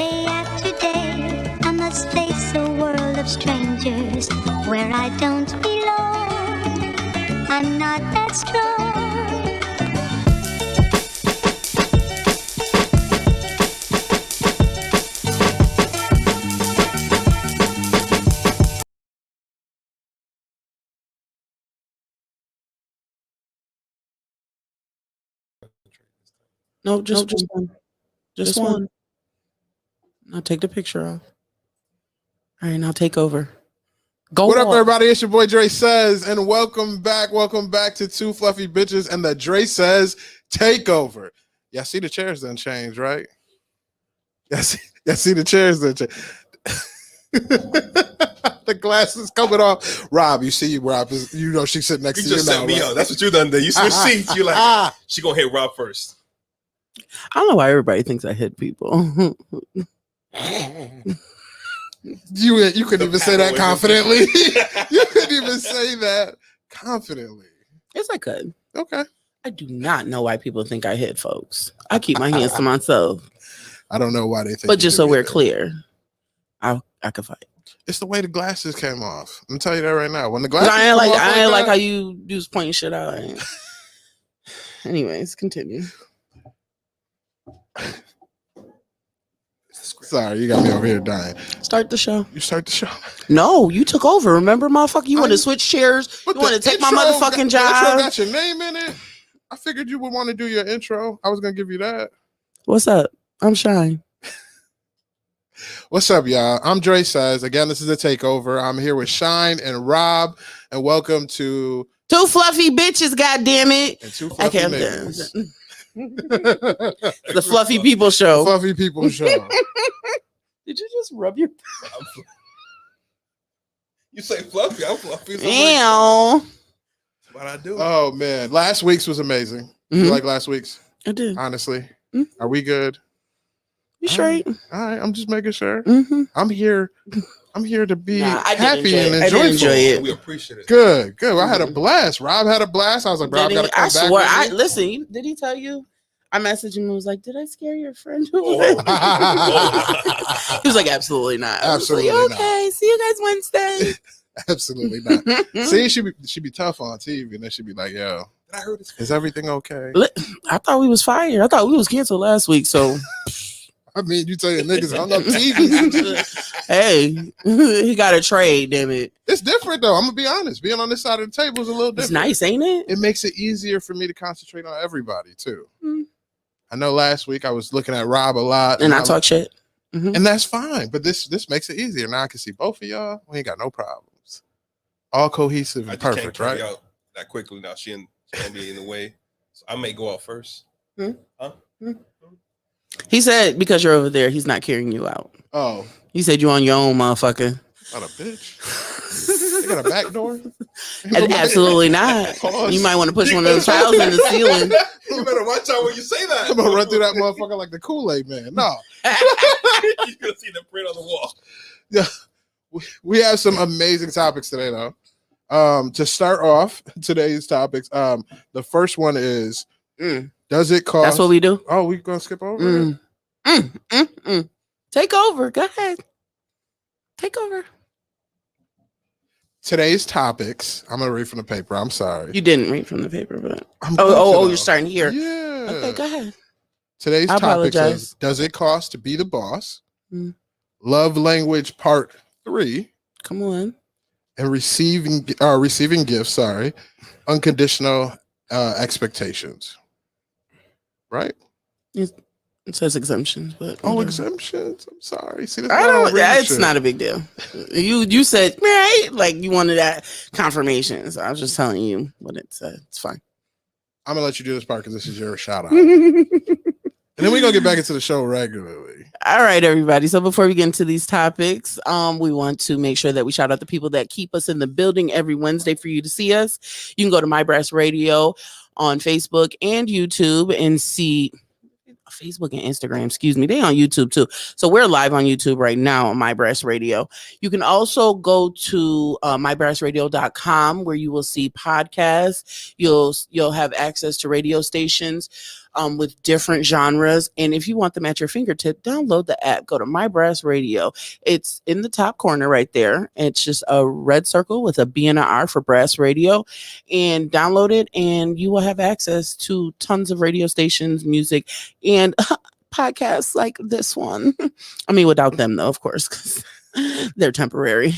Day after day, I must face a world of strangers where I don't belong. I'm not that strong. No, just one. Just one. I'll take the picture off. All right, now take over. Go what up, on. everybody? It's your boy Dre Says, and welcome back. Welcome back to Two Fluffy Bitches and the Dre Says Takeover. Y'all see the chairs done change, right? Y'all see the chairs done change. The glasses coming off. Rob, you see Rob, you know she's sitting next to you just now. set me right? up. That's what you done there. You switch seats. You're like, she gonna hit Rob first. I don't know why everybody thinks I hit people. You couldn't even say that confidently. You couldn't even say that confidently. Yes, I could. Okay. I do not know why people think I hit folks. I keep my hands to myself. I don't know why they think. But just so we're clear, I could fight. It's the way the glasses came off. I'm gonna tell you that right now. When the glasses I ain't like that, how you just pointing shit out. Anyways, continue. Sorry, you got me over here dying. Start the show. You start the show. No, you took over. Remember, motherfucker? You want to switch chairs? You want to take my motherfucking job? The intro got your name in it. I figured you would want to do your intro. I was gonna give you that. What's up? I'm Shine. What's up, y'all? I'm Dre Says. Again, this is a takeover. I'm here with Shine and Rob, and welcome to Two Fluffy Bitches. God-damn it! And Two Fluffy Niggas. The Fluffy People Show. Fluffy People Show. Did you just rub your? You say fluffy, I'm fluffy. So Ew. What I do? Oh man, last week's was amazing. Mm-hmm. You like last week's? I did. Honestly, Mm-hmm. Are we good? You straight? All right, I'm just making sure. Mm-hmm. I'm here to be I happy and I did enjoy enjoyable. it. We appreciate it. Good. I had a blast. Rob had a blast. I was like, Rob, gotta come back. I swear. Listen. Did he tell you? I messaged him and was like, "Did I scare your friend?" Oh. He was like, "Absolutely not." Absolutely like, not. okay, see you guys Wednesday. Absolutely not. See, she'd be tough on TV, and then she'd be like, "Yo, Did I heard this? is everything okay?" I thought we was fired. I thought we was canceled last week. So, I mean, you tell your niggas hung up TV. hey, he got a trade. Damn it! It's different though. I'm gonna be honest. Being on this side of the table is a little different. It's nice, ain't it? It makes it easier for me to concentrate on everybody too. Mm. I know last week I was looking at Rob a lot, and I talk shit, and that's fine. But this makes it easier. Now I can see both of y'all. We ain't got no problems. All cohesive and perfect, right? Out that quickly now. She can't be in the way. So I may go out first. Huh? He said because you're over there, he's not carrying you out. Oh, he said you on your own, motherfucker. Not a bitch. They got a back door? Absolutely not. Pause. You might want to push one of those tiles in the ceiling. You better watch out when you say that. I'm gonna run through that motherfucker like the Kool-Aid man. No. You're gonna see the print on the wall. Yeah. We have some amazing topics today, though. To start off today's topics, the first one is does it cost? That's what we do. Oh, we gonna skip over it? Take over. Go ahead. Take over. Today's topics. I'm gonna read from the paper. I'm sorry. You didn't read from the paper, but you're you're starting here. Yeah. Okay, go ahead. Today's I topics apologize. is does it cost to be the boss? Love language part 3. Come on. And receiving gifts. Sorry, unconditional expectations. Right. It says exemptions, but exemptions. I'm sorry. See, I don't. It's not a big deal. You said right, like you wanted that confirmation. So I was just telling you what it said. It's fine. I'm gonna let you do this part because this is your shout out, and then we're gonna get back into the show regularly. All right, everybody. So before we get into these topics, we want to make sure that we shout out the people that keep us in the building every Wednesday for you to see us. You can go to My Brass Radio on Facebook and YouTube and see. Facebook and Instagram, excuse me, they on YouTube too. So we're live on YouTube right now on My Brass Radio. You can also go to mybrassradio.com where you will see podcasts. You'll have access to radio stations. with different genres. And if you want them at your fingertip, download the app. Go to My Brass Radio. It's in the top corner right there. It's just a red circle with a B and an R for Brass Radio. And download it, and you will have access to tons of radio stations, music, and podcasts like this one. I mean, without them, though, of course, because they're temporary.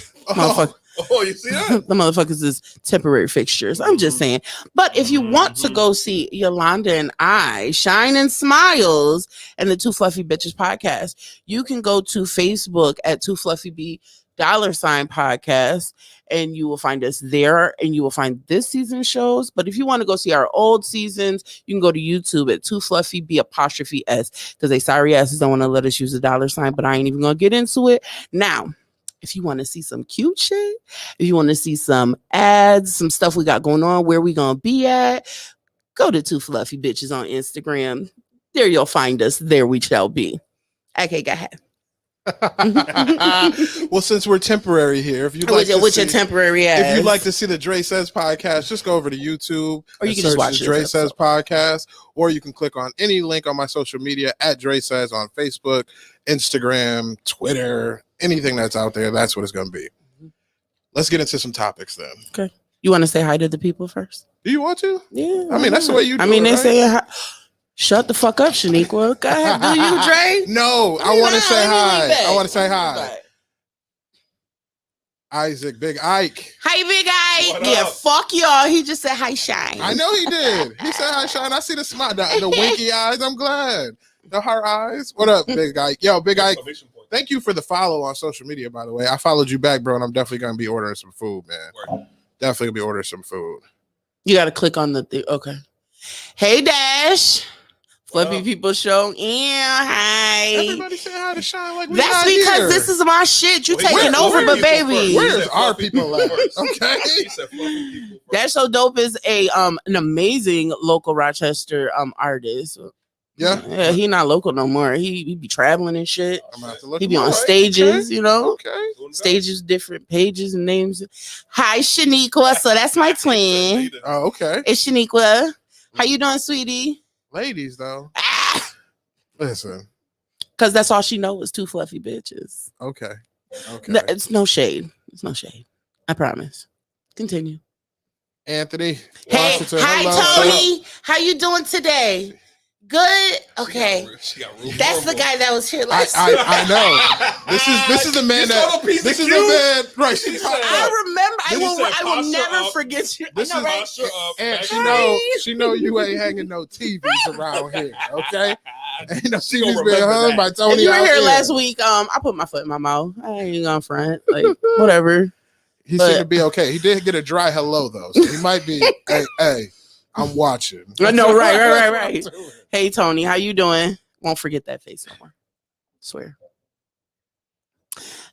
Oh, you see that? The motherfuckers is temporary fixtures. I'm just saying. But if you want to go see Yolanda and I, Shine and Smiles, and the Two Fluffy Bitches podcast, you can go to Facebook at Two Fluffy B $podcast, and you will find us there, and you will find this season shows. But if you want to go see our old seasons, you can go to YouTube at Two Fluffy B 'S, because they sorry asses don't want to let us use the $, but I ain't even gonna get into it now. If you want to see some cute shit, if you want to see some ads, some stuff we got going on, where we gonna be at, go to Two Fluffy Bitches on Instagram. There you'll find us. There we shall be. Okay, go ahead. Well, since we're temporary here, if you'd like Your temporary ass. if you'd like to see the Dre Says podcast, just go over to YouTube, or you can just watch the Dre Says podcast, or you can click on any link on my social media at Dre Says on Facebook, Instagram, Twitter, anything that's out there. That's what it's going to be. Let's get into some topics then. Okay. You want to say hi to the people first? Do you want to? Yeah. I mean, that's the way you do they right? say hi. Shut the fuck up, Shaniqua. Go ahead. Do you, Dre? No, I want to say hi. I want to say hi. Isaac, Big Ike. Hi, Big Ike. What Yeah, up? fuck y'all. He just said hi, Shine. I know he did. He said hi, Shine. I see the smile, the winky eyes. I'm glad. The heart eyes. What up, Big Ike? Yo, Big Ike. Thank you for the follow on social media, by the way. I followed you back, bro, and I'm definitely going to be ordering some food, man. Definitely going to be ordering some food. You got to click on the thing. Okay. Hey, Dash. Fluffy People Show. Yeah, hi. Everybody say hi to Shine like we That's not because here. this is my shit. You Wait, taking over, where but people baby. first? Where's our people at? Okay. He said fluffy people first. That's So Dope is a an amazing local Rochester artist. Yeah. He not local no more. He be traveling and shit. I'm gonna have to look He be him on up. stages, you know. Okay. Stages, different pages and names. Hi, Shaniqua. So that's my twin. Oh, okay. It's Shaniqua. How you doing, sweetie? Ladies, though. Listen. Because that's all she knows is two fluffy bitches. Okay. Okay. It's no shade. It's no shade. I promise. Continue. Anthony. Hey, Washington, hi, hello. Tony. How you doing today? Good. Okay. She got room That's for the more. guy that was here last. I know. This is the man You saw the piece this of is the cute? man. Right. She She's said- I remember. Then he said, I will "Posture never up." forget you. This I know, is right? Posture up, and back she know you ain't hanging no TVs around here. Okay. Ain't no She gonna TVs being remember hung that. by If Tony. you were out here there. last week, I put my foot in my mouth. I ain't gonna front. Like whatever. He but- seemed to be okay. He did get a dry hello though, so he might be. hey, I'm watching. I know, right. Hey Tony, how you doing? Won't forget that face no more. Swear.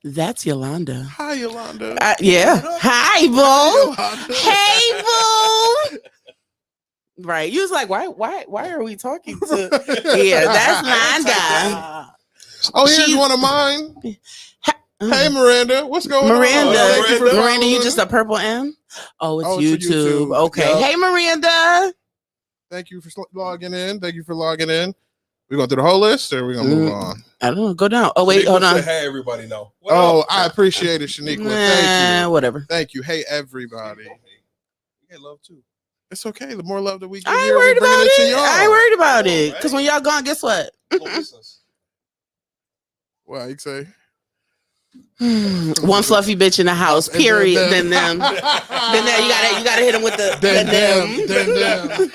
That's Yolanda. Hi, Yolanda. Yeah. Hi, boo. Yolanda. Hey, boo. Right. You was like, why are we talking to? Yeah, that's Landa. Oh, here's She's- one of mine. Hey, Miranda, what's going Miranda. on? Thank you for Miranda, you following. just a purple M? Oh, it's Oh, it's for YouTube. YouTube. Okay. Yep. Hey, Miranda. Thank you for logging in. Thank you for logging in. We going through the whole list, or we gonna move on? I don't know. Go down. Oh, wait, Shaniqua hold on. said, hey, everybody know. What Oh, up? I appreciate it, Shaniqua. Thank you. Whatever. Thank you. Hey, everybody. You get love too. It's okay. The more love that we get I ain't here, worried we bring about to it. y'all. I ain't worried about Oh, it. right. Because when y'all gone, guess what? Don't miss us. Well, you say One fluffy bitch in the house. And Period. then Then them. Then there, you gotta hit him with the Then them. them.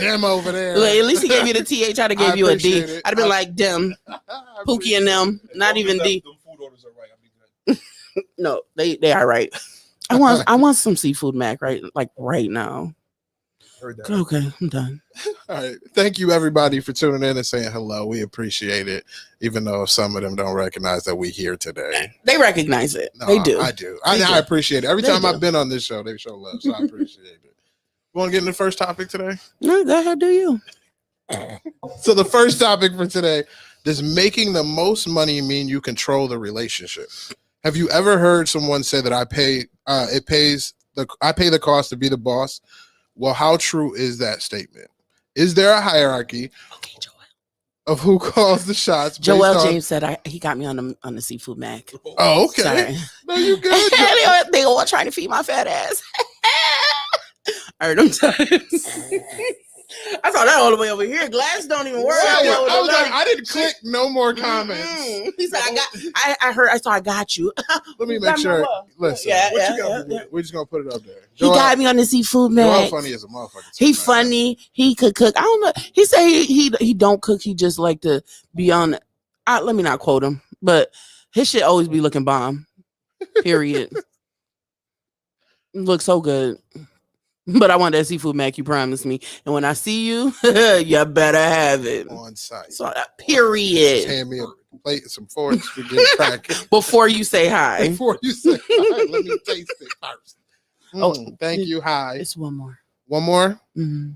Them over there. Look, at least he gave you the TH. I'd have gave I you a D. appreciate it. I'd have been like them, I Pookie and them. Not even D. Them food orders are right. I'll be good. No, they are right. I want some seafood mac right now. Heard that. Okay, I'm done. All right. Thank you, everybody, for tuning in and saying hello. We appreciate it, even though some of them don't recognize that we here today. They recognize it. No, They do. I do. They do. I appreciate it. Every They time do. I've been on this show, they show love. So I appreciate it. You want to get into the first topic today? No, go ahead, do you? So the first topic for today, does making the most money mean you control the relationship? Have you ever heard someone say that I pay the cost to be the boss? Well, how true is that statement? Is there a hierarchy Okay, Joel. of who calls the shots? Based Joel on... James said he got me on the seafood mac. Oh, okay. Sorry. No, you good. They all trying to feed my fat ass. I heard them times. I saw that all the way over here. Glass don't even work. I didn't click no more comments. He said, I got you. Let me make sure. Listen, Yeah, what yeah, you got? yeah. We're just gonna put it up there. He got me on the seafood Joel mac. funny as a motherfucker. He funny. He could cook. I don't know. He said he don't cook. He just like to be on. Let me not quote him, but his shit always be looking bomb. Period. Looks so good. But I want that seafood mac you promised me, and when I see you, you better have it on site. So Just period. hand me a plate and some forks to get cracking. Before you say hi. Before you say hi, let me taste it first. Oh, Thank you. Hi. It's one more. One more? Mhm.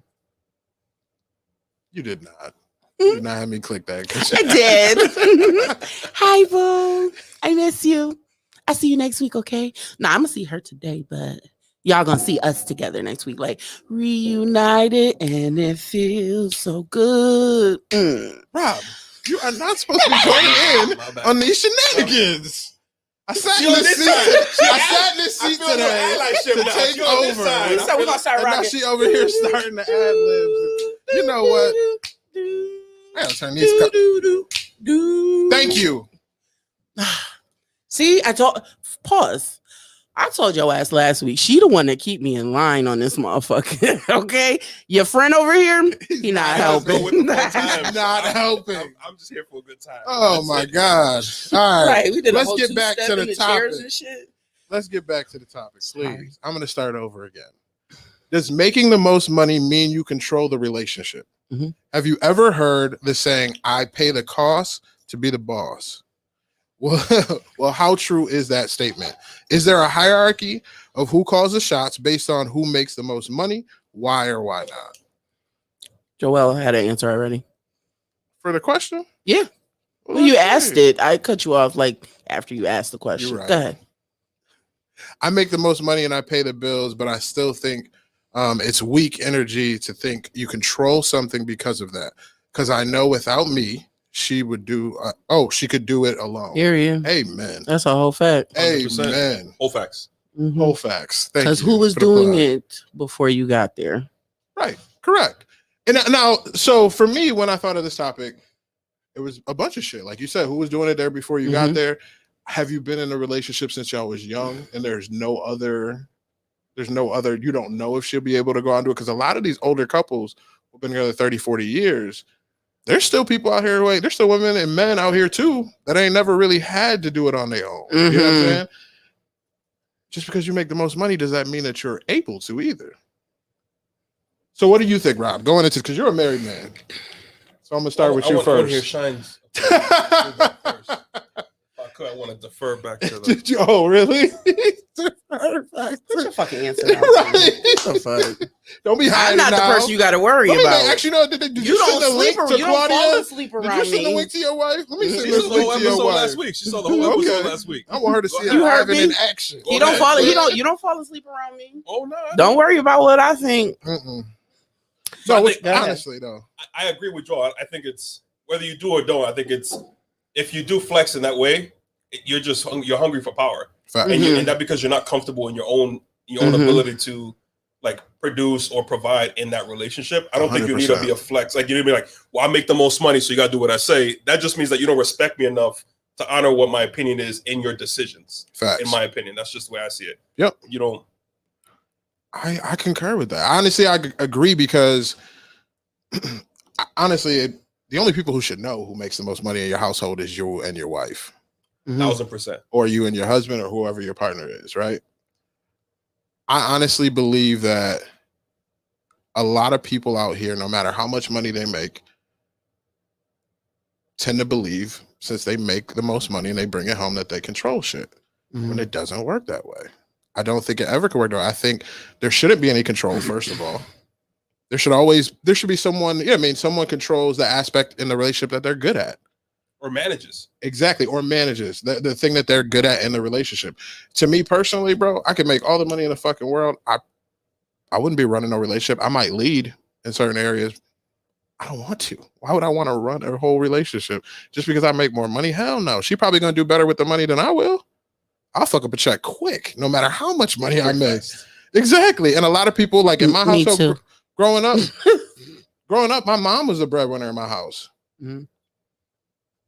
You did not. You did not have me click that. I did. Hi, boo. I miss you. I see you next week, okay? Nah, I'm gonna see her today, but y'all gonna see us together next week, like reunited, and it feels so good. Rob, you are not supposed to be going in on these shenanigans. I sat in this seat. I sat in this seat today to take over. So we're gonna start And now rocking. she over here starting to ad libs. You know what? I gotta turn these. Thank you. See, pause. I told your ass last week. She the one that keep me in line on this motherfucker. Okay, your friend over here, he not helping. Not helping. I'm just here for a good time. Oh That's my it. gosh! All right, Right, we did. let's get back to the chairs topic. and shit. Let's get back to the topic, please. Sorry. I'm gonna start over again. Does making the most money mean you control the relationship? Mhm. Have you ever heard the saying, "I pay the cost to be the boss"? Well, how true is that statement? Is there a hierarchy of who calls the shots based on who makes the most money? Why or why not? Joelle had an answer already. For the question? Yeah. Well, you asked it. I cut you off like after you asked the question. You're right. Go ahead. I make the most money and I pay the bills, but I still think it's weak energy to think you control something because of that. Because I know without me, she would do. She could do it alone. Hear you. Amen. That's a whole fact. 100%. Amen. Whole facts. Whole facts. Thank you. Because who was for the doing plug. it before you got there? Right. Correct. And now, so for me, when I thought of this topic, it was a bunch of shit. Like you said, who was doing it there before you got there? Have you been in a relationship since y'all was young and there's no other, you don't know if she'll be able to go on and do it? Because a lot of these older couples who've been together 30, 40 years, there's still people out here there's still women and men out here too that ain't never really had to do it on their own. You know what I'm saying? Just because you make the most money, does that mean that you're able to either? So what do you think, Rob? Going into, because you're a married man. So I'm gonna start with you first. Here shines. I want to defer back to the. Did you? Oh, really? What's your fucking answer? Right. What the fuck? Don't be hiding. I'm not now. the person you got to worry Let me about. actually, no. Did you don't send the link sleep to you don't fall Claudia? asleep Did around you send the me. link to your wife? Let me She send saw this the whole link to your episode wife. last week. She saw the whole episode last week. I want her to see You it heard live and me? in action. You don't fall. You don't fall asleep around me. Oh no! Don't worry about what I think. Mm-mm. So I No, think- honestly though, I agree with Joel. I think it's whether you do or don't. I think it's if you do flex in that way, you're just you're hungry for power, fact. and that because you're not comfortable in your own ability to like produce or provide in that relationship. I don't think you need to be a flex. Like you need to be like, well, I make the most money, so you got to do what I say. That just means that you don't respect me enough to honor what my opinion is in your decisions. Facts. In my opinion, that's just the way I see it. Yep. You don't. I concur with that. Honestly, I agree because honestly, the only people who should know who makes the most money in your household is you and your wife, 1,000%. or you and your husband, or whoever your partner is, right? I honestly believe that a lot of people out here, no matter how much money they make, tend to believe since they make the most money and they bring it home that they control shit. When it doesn't work that way. I don't think it ever could work that way. I think there shouldn't be any control, first of all. There should be someone, someone controls the aspect in the relationship that they're good at. Or manages. Exactly. Or manages the thing that they're good at in the relationship. To me personally, bro, I could make all the money in the fucking world. I wouldn't be running no relationship. I might lead in certain areas, I don't want to. Why would I want to run a whole relationship just because I make more money? Hell no. She probably gonna do better with the money than I will. I'll fuck up a check quick, no matter how much money I make. Exactly. And a lot of people, like in my household, growing up, my mom was the breadwinner in my house. Mm-hmm.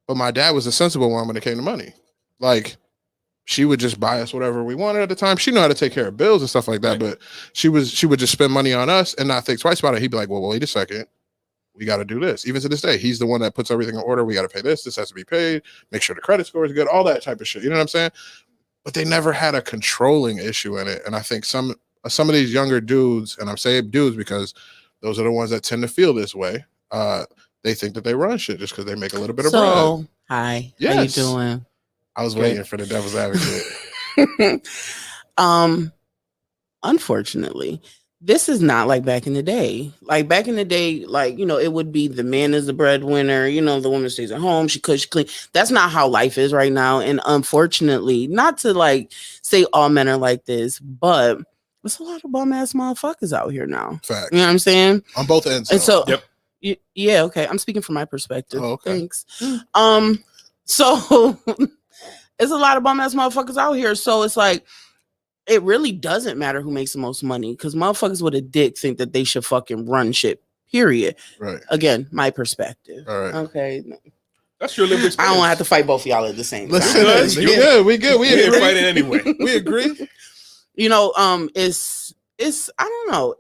But my dad was a sensible one when it came to money. Like, she would just buy us whatever we wanted at the time. She knew how to take care of bills and stuff like that, but she would just spend money on us and not think twice about it. He'd be like, well, wait a second. We got to do this. Even to this day, he's the one that puts everything in order. We got to pay this. This has to be paid. Make sure the credit score is good. All that type of shit. You know what I'm saying? But they never had a controlling issue in it. And I think some of these younger dudes, and I'm saying dudes because those are the ones that tend to feel this way. They think that they run shit just because they make a little bit of bread. Hi. Yes. How you doing? I was waiting for the devil's advocate. Unfortunately, this is not like back in the day. Like back in the day, like, you know, it would be the man is the breadwinner, you know, the woman stays at home, she cooks, she clean. That's not how life is right now. And unfortunately, not to like say all men are like this, but there's a lot of bum ass motherfuckers out here now. Facts. You know what I'm saying? On both ends. And so, yep. Yeah, okay. I'm speaking from my perspective. Oh, okay. Thanks. So it's a lot of bum ass motherfuckers out here. So it's like, it really doesn't matter who makes the most money because motherfuckers with a dick think that they should fucking run shit, period. Right. Again, my perspective. All right. Okay. That's your lived experience. I don't have to fight both of y'all at the same time. Listen, we good. We agree. Fighting anyway. We agree. You know, it's I don't know.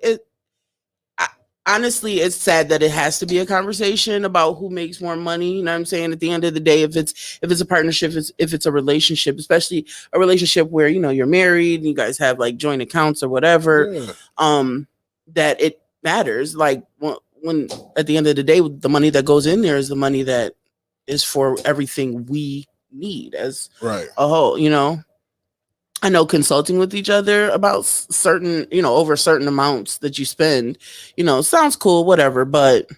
Honestly, it's sad that it has to be a conversation about who makes more money. You know what I'm saying? At the end of the day, if it's a partnership, if it's a relationship, especially a relationship where, you know, you're married and you guys have like joint accounts or whatever, that it matters. Like when at the end of the day, the money that goes in there is the money that is for everything we need as a whole, you know? I know consulting with each other about certain, you know, over certain amounts that you spend, you know, sounds cool, whatever. But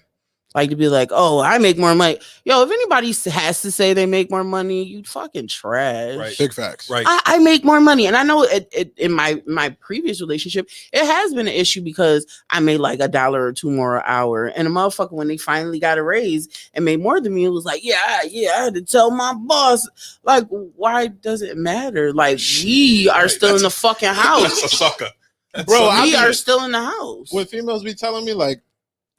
like to be like, oh, I make more money. Yo, if anybody has to say they make more money, you fucking trash. Right. Big facts. Right. I make more money. And I know it in my previous relationship, it has been an issue because I made like $1 or $2 more an hour. And a motherfucker, when they finally got a raise and made more than me, it was like, yeah, I had to tell my boss. Like, why does it matter? Like, we are still in the fucking house. That's a sucker. Bro, we are still in the house. When females be telling me like,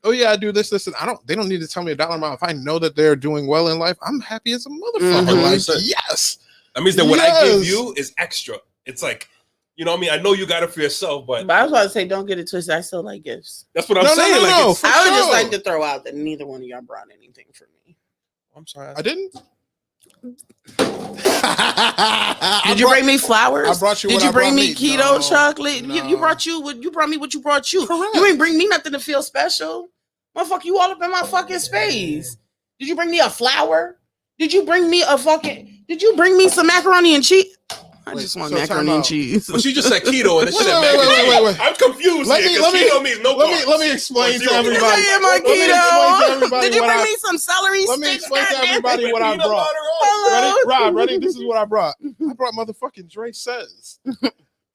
oh yeah, I do this, and they don't need to tell me $1 amount. If I know that they're doing well in life, I'm happy as a motherfucker. Mm-hmm. Like, yes. That means that what I give you is extra. It's like, you know what I mean? I know you got it for yourself, but I was about to say, don't get it twisted. I still like gifts. That's what I'm saying. No, I would just like to throw out that neither one of y'all brought anything for me. I'm sorry. I didn't. Did you bring me flowers? I brought you. Did you bring me keto chocolate? No. You brought me what you brought you. Correct. You ain't bring me nothing to feel special. Motherfucker, you all up in my fucking space. Did you bring me a flower? Did you bring me some macaroni and cheese? I just want macaroni and cheese. But she just said keto and wait. I'm confused. Keto means no carbs. Let me explain to everybody. My keto. Did you bring me some celery sticks? Let me explain to everybody what I brought. Ready? This is what I brought. I brought motherfucking Dre Says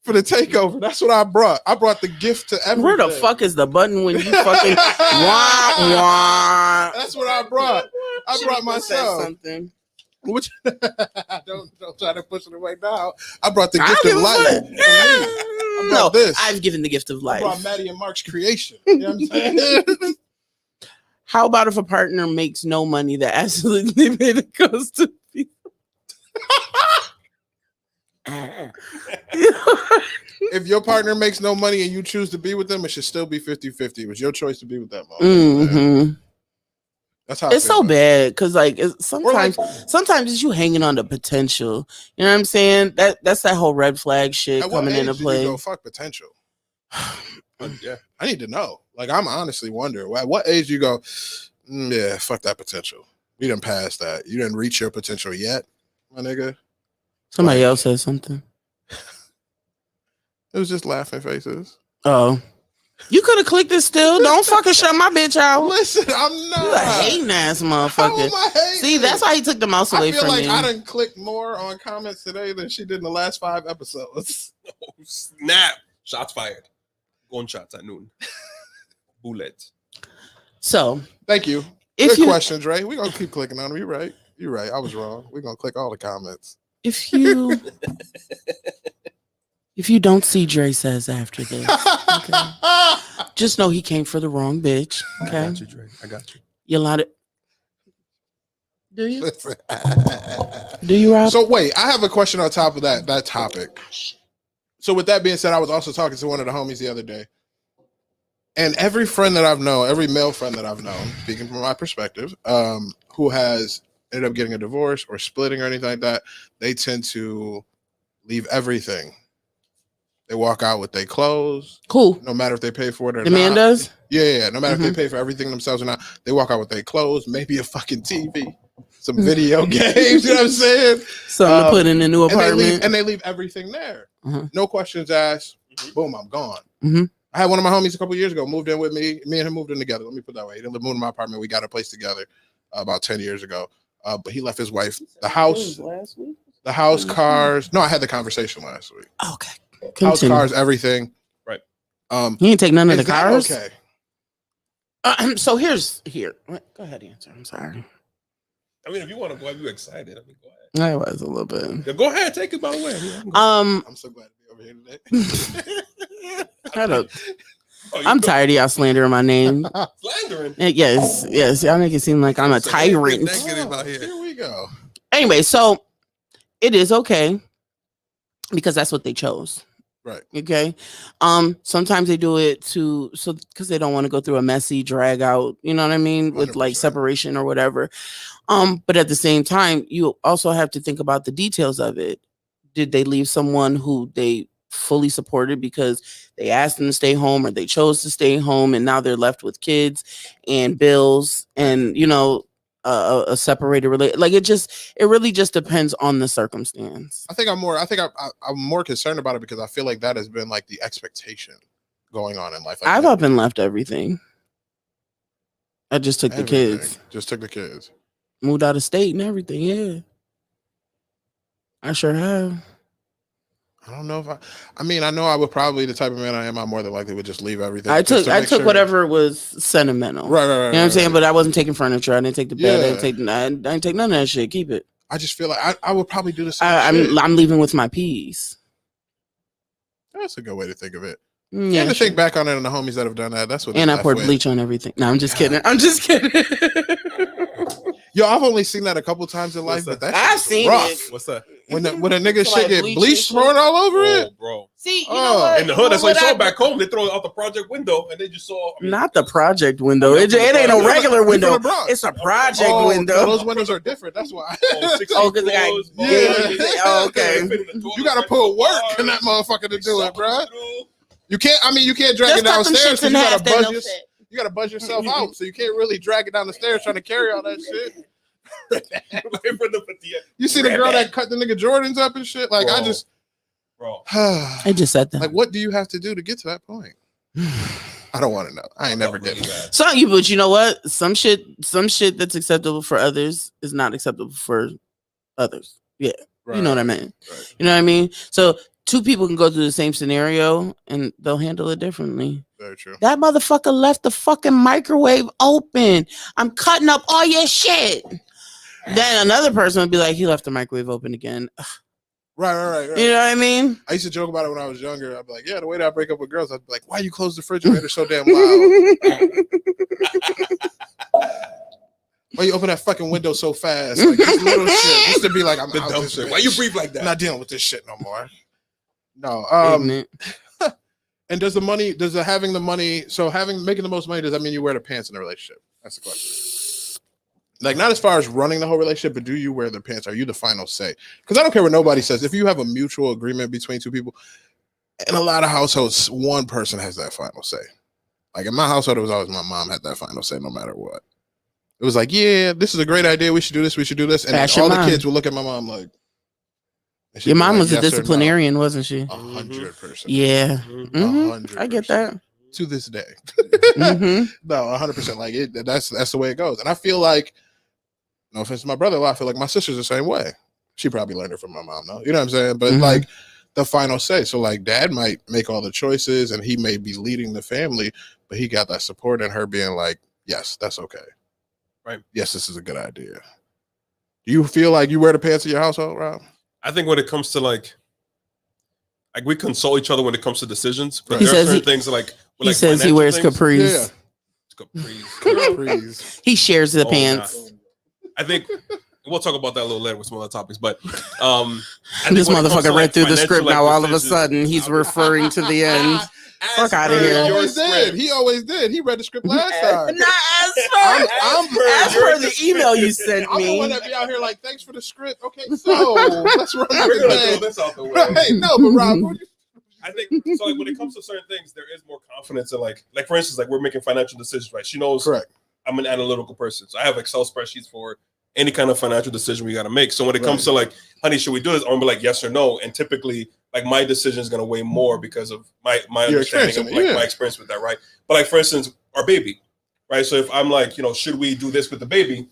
for the takeover. That's what I brought. I brought the gift to everything. Where the fuck is the button when you fucking wah? That's what I brought. I brought myself. Something. Which don't try to push it away now. I brought the gift of life. I brought this. I've given the gift of life. I brought Maddie and Mark's creation. You know what I'm saying? How about if a partner makes no money that absolutely made it goes to people? If your partner makes no money and you choose to be with them, it should still be 50-50. It was your choice to be with that mother. Mm-hmm. That's how it's so bad because like sometimes it's you hanging on the potential. You know what I'm saying? That's that whole red flag shit coming into play. Go fuck potential. Yeah, I need to know. Like, I'm honestly wondering at what age you go. Yeah, fuck that potential. We didn't pass that. You didn't reach your potential yet, my nigga. Somebody else said something. It was just laughing faces. Oh. You could have clicked it still. Don't fucking shut my bitch out. Listen, I'm not. You a hating ass motherfucker. See, that's why he took the mouse away from me. I feel like I done clicked more on comments today than she did in the last 5 episodes. Oh, snap. Shots fired. Gunshots at noon. Bullets. So Thank you. if Good you questions, Ray. We're gonna keep clicking on them. You're right. You're right. I was wrong. We're gonna click all the comments. if you don't see Dre Says after this, okay, just know he came for the wrong bitch. Okay, I got you, Dre. I got you. Yolanda. Do you? Do you, Rob? So wait, I have a question on top of that topic. So with that being said, I was also talking to one of the homies the other day. And every friend that I've known, every male friend that I've known, speaking from my perspective, who has ended up getting a divorce or splitting or anything like that, they tend to leave everything. They walk out with their clothes. Cool. No matter if they pay for it or The not. man does? Yeah. No matter if they pay for everything themselves or not, they walk out with their clothes, maybe a fucking TV, some video games, you know what I'm saying? Something to put in a new apartment. And they leave everything there. No questions asked. Boom, I'm gone. I had one of my homies a couple years ago moved in with me. Me and him moved in together. Let me put it that way. He didn't move in my apartment. We got a place together about 10 years ago. But he left his wife, the house, cars. No, I had the conversation last week. Okay. House, cars, everything. Right. He didn't take none of the cars? Okay. So here. Go ahead, answer. I'm sorry. I mean, if you want to go, if you're excited, I mean, go ahead. I was a little bit. Yeah, go ahead, take it by the way. Yeah, I'm so glad to be over here today. I'm tired of y'all slandering my name. Slandering? Yes. Y'all make it seem like I'm a tyrant. Here we go. Anyway, so it is okay because that's what they chose. Right. Okay. Sometimes they do it because they don't want to go through a messy drag out, you know what I mean, with 100%. like separation or whatever. But at the same time, you also have to think about the details of it. Did they leave someone who they fully supported because they asked them to stay home or they chose to stay home and now they're left with kids and bills and, you know, a separated relationship? Like it really just depends on the circumstance. I'm more concerned about it because I feel like that has been like the expectation going on in life. Like I've up and left everything. I just took the kids. Just took the kids. Moved out of state and everything. Yeah. I sure have. I don't know if I know I would probably the type of man I am. I more than likely would just leave everything. I took whatever was sentimental. Right. You know what I'm saying? But I wasn't taking furniture. I didn't take the bed. I didn't take none of that shit. Keep it. I just feel like I would probably do the same. I'm leaving with my peace. That's a good way to think of it. Yeah. To think back on it and the homies that have done that. That's what. And I poured bleach on everything. No, I'm just kidding. I'm just kidding. Yo, I've only seen that a couple times in life, but I've seen rough. It. What's that? When a nigga shit get bleach thrown all over it, bro. See, you know what? In the hood, that's what you saw back home. They throw it out the project window, and they just saw. Not the project window. It ain't a regular window. It's a project window. No, those windows are different. That's why. Because they got okay. You got to put work in that motherfucker to do it, bro. You can't. I mean, you can't drag it downstairs. You gotta buzz yourself out, so you can't really drag it down the stairs trying to carry all that shit. You see the girl that cut the nigga Jordans up and shit? Like, I just said that. Like, what do you have to do to get to that point? I don't want to know. I ain't never getting that. But you know what? Some shit that's acceptable for others is not acceptable for others. Yeah. Right. You know what I mean? Right. You know what I mean? So two people can go through the same scenario and they'll handle it differently. Very true. That motherfucker left the fucking microwave open. I'm cutting up all your shit. Then another person would be like, he left the microwave open again. Right. You know what I mean? I used to joke about it when I was younger. I'd be like, yeah, the way that I break up with girls, I'd be like, why you close the refrigerator so damn loud? Why you open that fucking window so fast? Like, this little shit used to be like, I'm out this bitch. Why you breathe like that? I'm not dealing with this shit no more. No. And does making the most money, does that mean you wear the pants in a relationship? That's the question. Like, not as far as running the whole relationship, but do you wear the pants? Are you the final say? Because I don't care what nobody says. If you have a mutual agreement between two people, in a lot of households, one person has that final say. Like in my household, it was always my mom had that final say no matter what. It was like, yeah, this is a great idea. We should do this. We should do this. And all the kids would look at my mom like. Your mom was a disciplinarian, wasn't she? 100%. Yeah. 100%. I get that. To this day. No, 100%. Like that's the way it goes. And I feel like, no offense to my brother-in-law, I feel like my sister's the same way. She probably learned it from my mom, though. You know what I'm saying? But like the final say. So like dad might make all the choices and he may be leading the family, but he got that support in her being like, yes, that's okay. Right. Yes, this is a good idea. Do you feel like you wear the pants in your household, Rob? I think when it comes to like we consult each other when it comes to decisions, but He there are says certain he- things like with, He like, says he financial wears things. capris. Capris. He shares the Oh, pants. God. I think we'll talk about that a little later with some other topics, but I think This when it comes motherfucker to, read like, through the financial, script like, now. All of a decisions, sudden, he's referring to the end. Fuck outta He here. always did. He always did. He read the script last time. Not as per the email you sent I'm the me. one that be out here like, thanks for the script. Okay, so let's run We're the gonna throw thing. this out the way. Right? No, but Rob, what you- I think so. Like when it comes to certain things, there is more confidence in like for instance, like we're making financial decisions, right? She knows correct. I'm an analytical person, so I have Excel spreadsheets for any kind of financial decision we got to make. So when it comes to like, honey, should we do this? I'm gonna be like yes or no, and typically like my decision is gonna weigh more because of my Your understanding of experience, like my experience with that, right? But like for instance, our baby, right? So if I'm like, should we do this with the baby?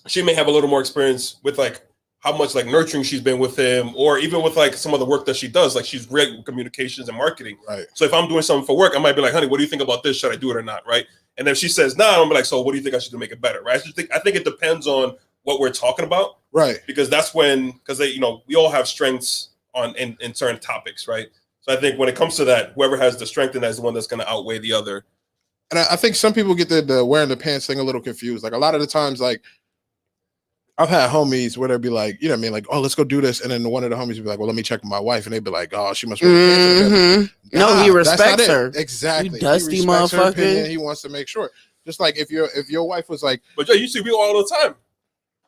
She may have a little more experience with like how much like nurturing she's been with him, or even with like some of the work that she does. Like she's great with communications and marketing. Right. So if I'm doing something for work, I might be like, honey, what do you think about this? Should I do it or not? Right. And if she says no, I'm gonna be like, so what do you think I should do to make it better? Right. I think it depends on what we're talking about. Right. Because that's because they, we all have strengths in certain topics, right? So I think when it comes to that, whoever has the strength in that is the one that's gonna outweigh the other. And I think some people get the wearing the pants thing a little confused. Like a lot of the times, like I've had homies where they'll be like, you know what I mean? Like, oh, let's go do this. And then one of the homies will be like, well, let me check with my wife. And they'd be like, oh, she must wear the pants. No, he respects her. Exactly. You dusty He respects her motherfucker. opinion. He wants to make sure. Just like if your wife was like, But you see people all the time.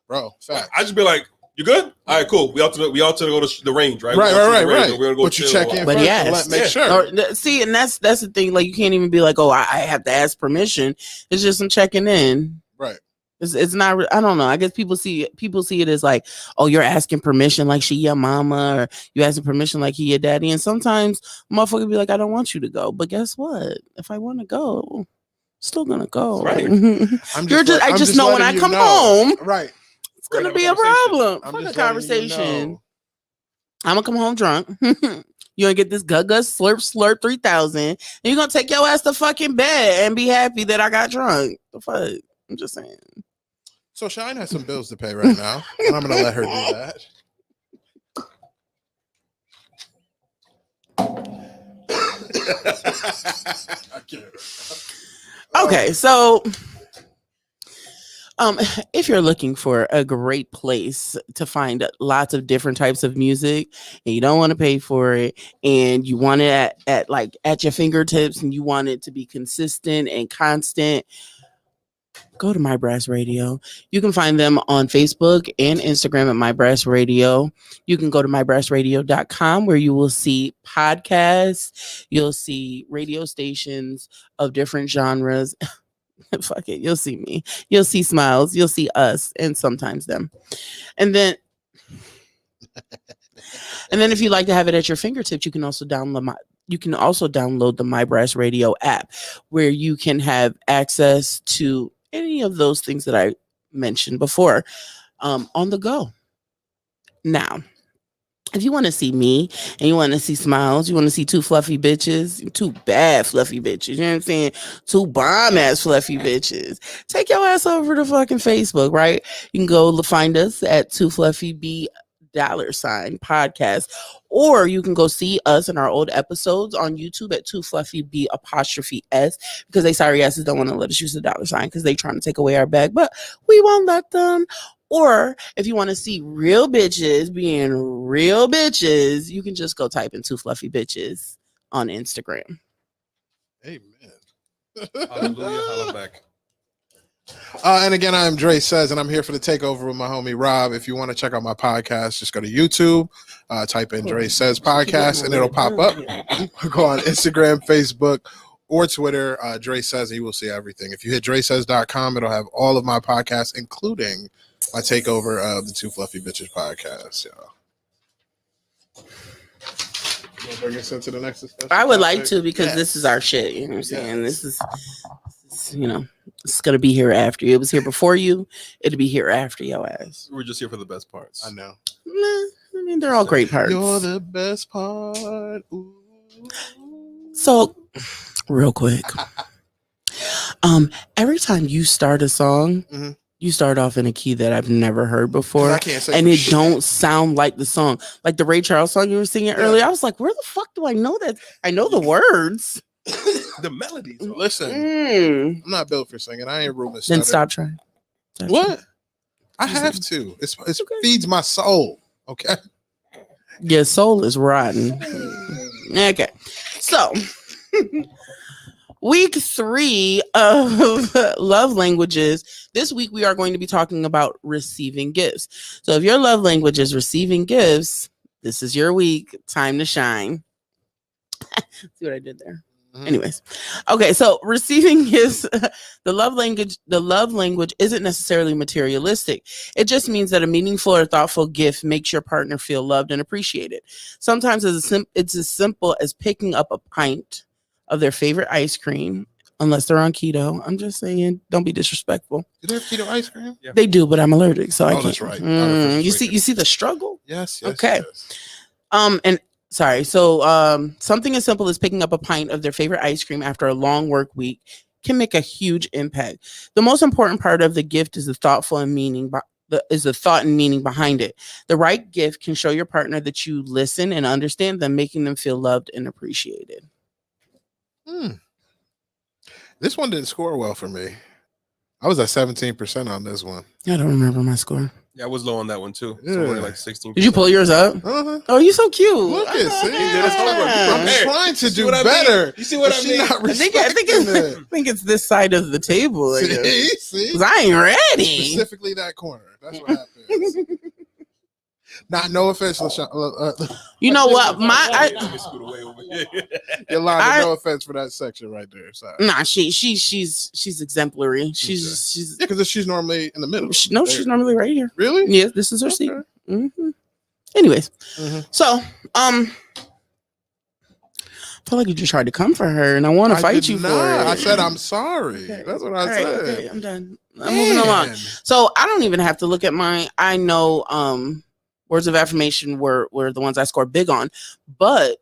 bro, fact. I just be like, you good? All right, cool. We ought to go to the range, right? Right. We're gonna go But you check in But first yes. to make sure. See, and that's the thing. Like you can't even be like, oh, I have to ask permission. It's just I'm checking in. Right. It's not. I don't know. I guess people see it as like, oh, you're asking permission like she your mama, or you asking permission like he your daddy. And sometimes motherfucker be like, I don't want you to go, but guess what? If I want to go, still gonna go. Right. I just know when I come home, right, it's gonna be a problem. Fuck a conversation. I'm gonna come home drunk. You're gonna get this slurp 3000, and you're gonna take your ass to fucking bed and be happy that I got drunk. The fuck? I'm just saying. So Shine has some bills to pay right now, and I'm gonna let her do that. Okay, so if you're looking for a great place to find lots of different types of music and you don't want to pay for it and you want it at your fingertips and you want it to be consistent and constant, go to My Brass Radio. You can find them on Facebook and Instagram at My Brass Radio. You can go to mybrassradio.com where you will see podcasts. You'll see radio stations of different genres. Fuck it. You'll see me. You'll see Smiles. You'll see us and sometimes them. And then if you like to have it at your fingertips, you can also download the My Brass Radio app where you can have access to any of those things that I mentioned before on the go. Now, if you want to see me and you want to see Smiles, you want to see two fluffy bitches, two bad fluffy bitches, you know what I'm saying? Two bomb ass fluffy bitches. Take your ass over to fucking Facebook, right? You can go find us at Two Fluffy B $podcast, or you can go see us in our old episodes on YouTube at Two Fluffy B 'S, because they sorry asses don't want to let us use the $sign because they trying to take away our bag, but we won't let them. Or if you want to see real bitches being real bitches, you can just go type in Two Fluffy Bitches on Instagram. Amen. Hallelujah, holla back. And again, I'm Dre Says, and I'm here for the takeover with my homie Rob. If you want to check out my podcast, just go to YouTube, type in Dre Says Podcast, and it'll pop up. Go on Instagram, Facebook, or Twitter, Dre Says, and you will see everything. If you hit DreSays.com, it'll have all of my podcasts, including my takeover of the Two Fluffy Bitches podcast. You want to bring us into the next discussion? I would like to, because this is our shit. You know what I'm saying? This is, it's going to be here after you. It was here before you. It'll be here after your ass. We're just here for the best parts. I know. I mean, they're all great parts. You're the best part. Ooh. So, real quick. Every time you start a song, Mhm. you start off in a key that I've never heard 'Cause before. I can't say And for it shit. don't sound like the song. Like the Ray Charles song you were singing Yeah. earlier. I was like, where the fuck do I know that? I know the words. The melodies. Listen, Mm. I'm not built for singing. I ain't Ruben Then Studdard. stop trying. Stop What? trying. I have to. It Okay. feeds my soul. Okay. Your soul is rotten. Okay. So week 3 of love languages. This week we are going to be talking about receiving gifts. So if your love language is receiving gifts, this is your week. Time to shine. See what I did there? Mhm. Anyways, okay, so receiving gifts, the love language isn't necessarily materialistic. It just means that a meaningful or thoughtful gift makes your partner feel loved and appreciated. Sometimes it's as simple as picking up a pint of their favorite ice cream, unless they're on keto. I'm just saying, don't be disrespectful. Do they have keto ice cream? Yeah. They do, but I'm allergic, so I Oh, can't. that's right. Artificial You sweetener. see the struggle. Yes. Okay. Yes. And sorry. So, something as simple as picking up a pint of their favorite ice cream after a long work week can make a huge impact. The most important part of the gift is the thoughtful and meaning, is the thought and meaning behind it. The right gift can show your partner that you listen and understand them, making them feel loved and appreciated. This one didn't score well for me. I was at 17% on this one. I don't remember my score. Yeah, I was low on that one too. Yeah. Somewhere like 16. Did you pull yours up? Uh-huh. Oh, you're so cute. Look at see. He did his homework. I'm Hey, trying to you see do what I mean? better. You see what but I she mean? not I think respecting it. I think it's this side of the table. I guess. See? 'Cause I ain't ready. Specifically that corner. That's what happens. Not no offense, LaShawn. You know what? Let me scoot away over here. Yolanda, no offense for that section right there. Sorry. Nah, she's exemplary. She's Yeah, because she's normally in the middle. she's normally right here. Really? Yes, this is her seat. Okay. hmm Anyways, Mhm. so I feel like you just tried to come for her, and I want to I fight did you for not. it. I said I'm sorry. Okay. That's what I All right, said. okay, I'm done. I'm moving along. Man. So I don't even have to look at mine. I know words of affirmation were the ones I scored big on, but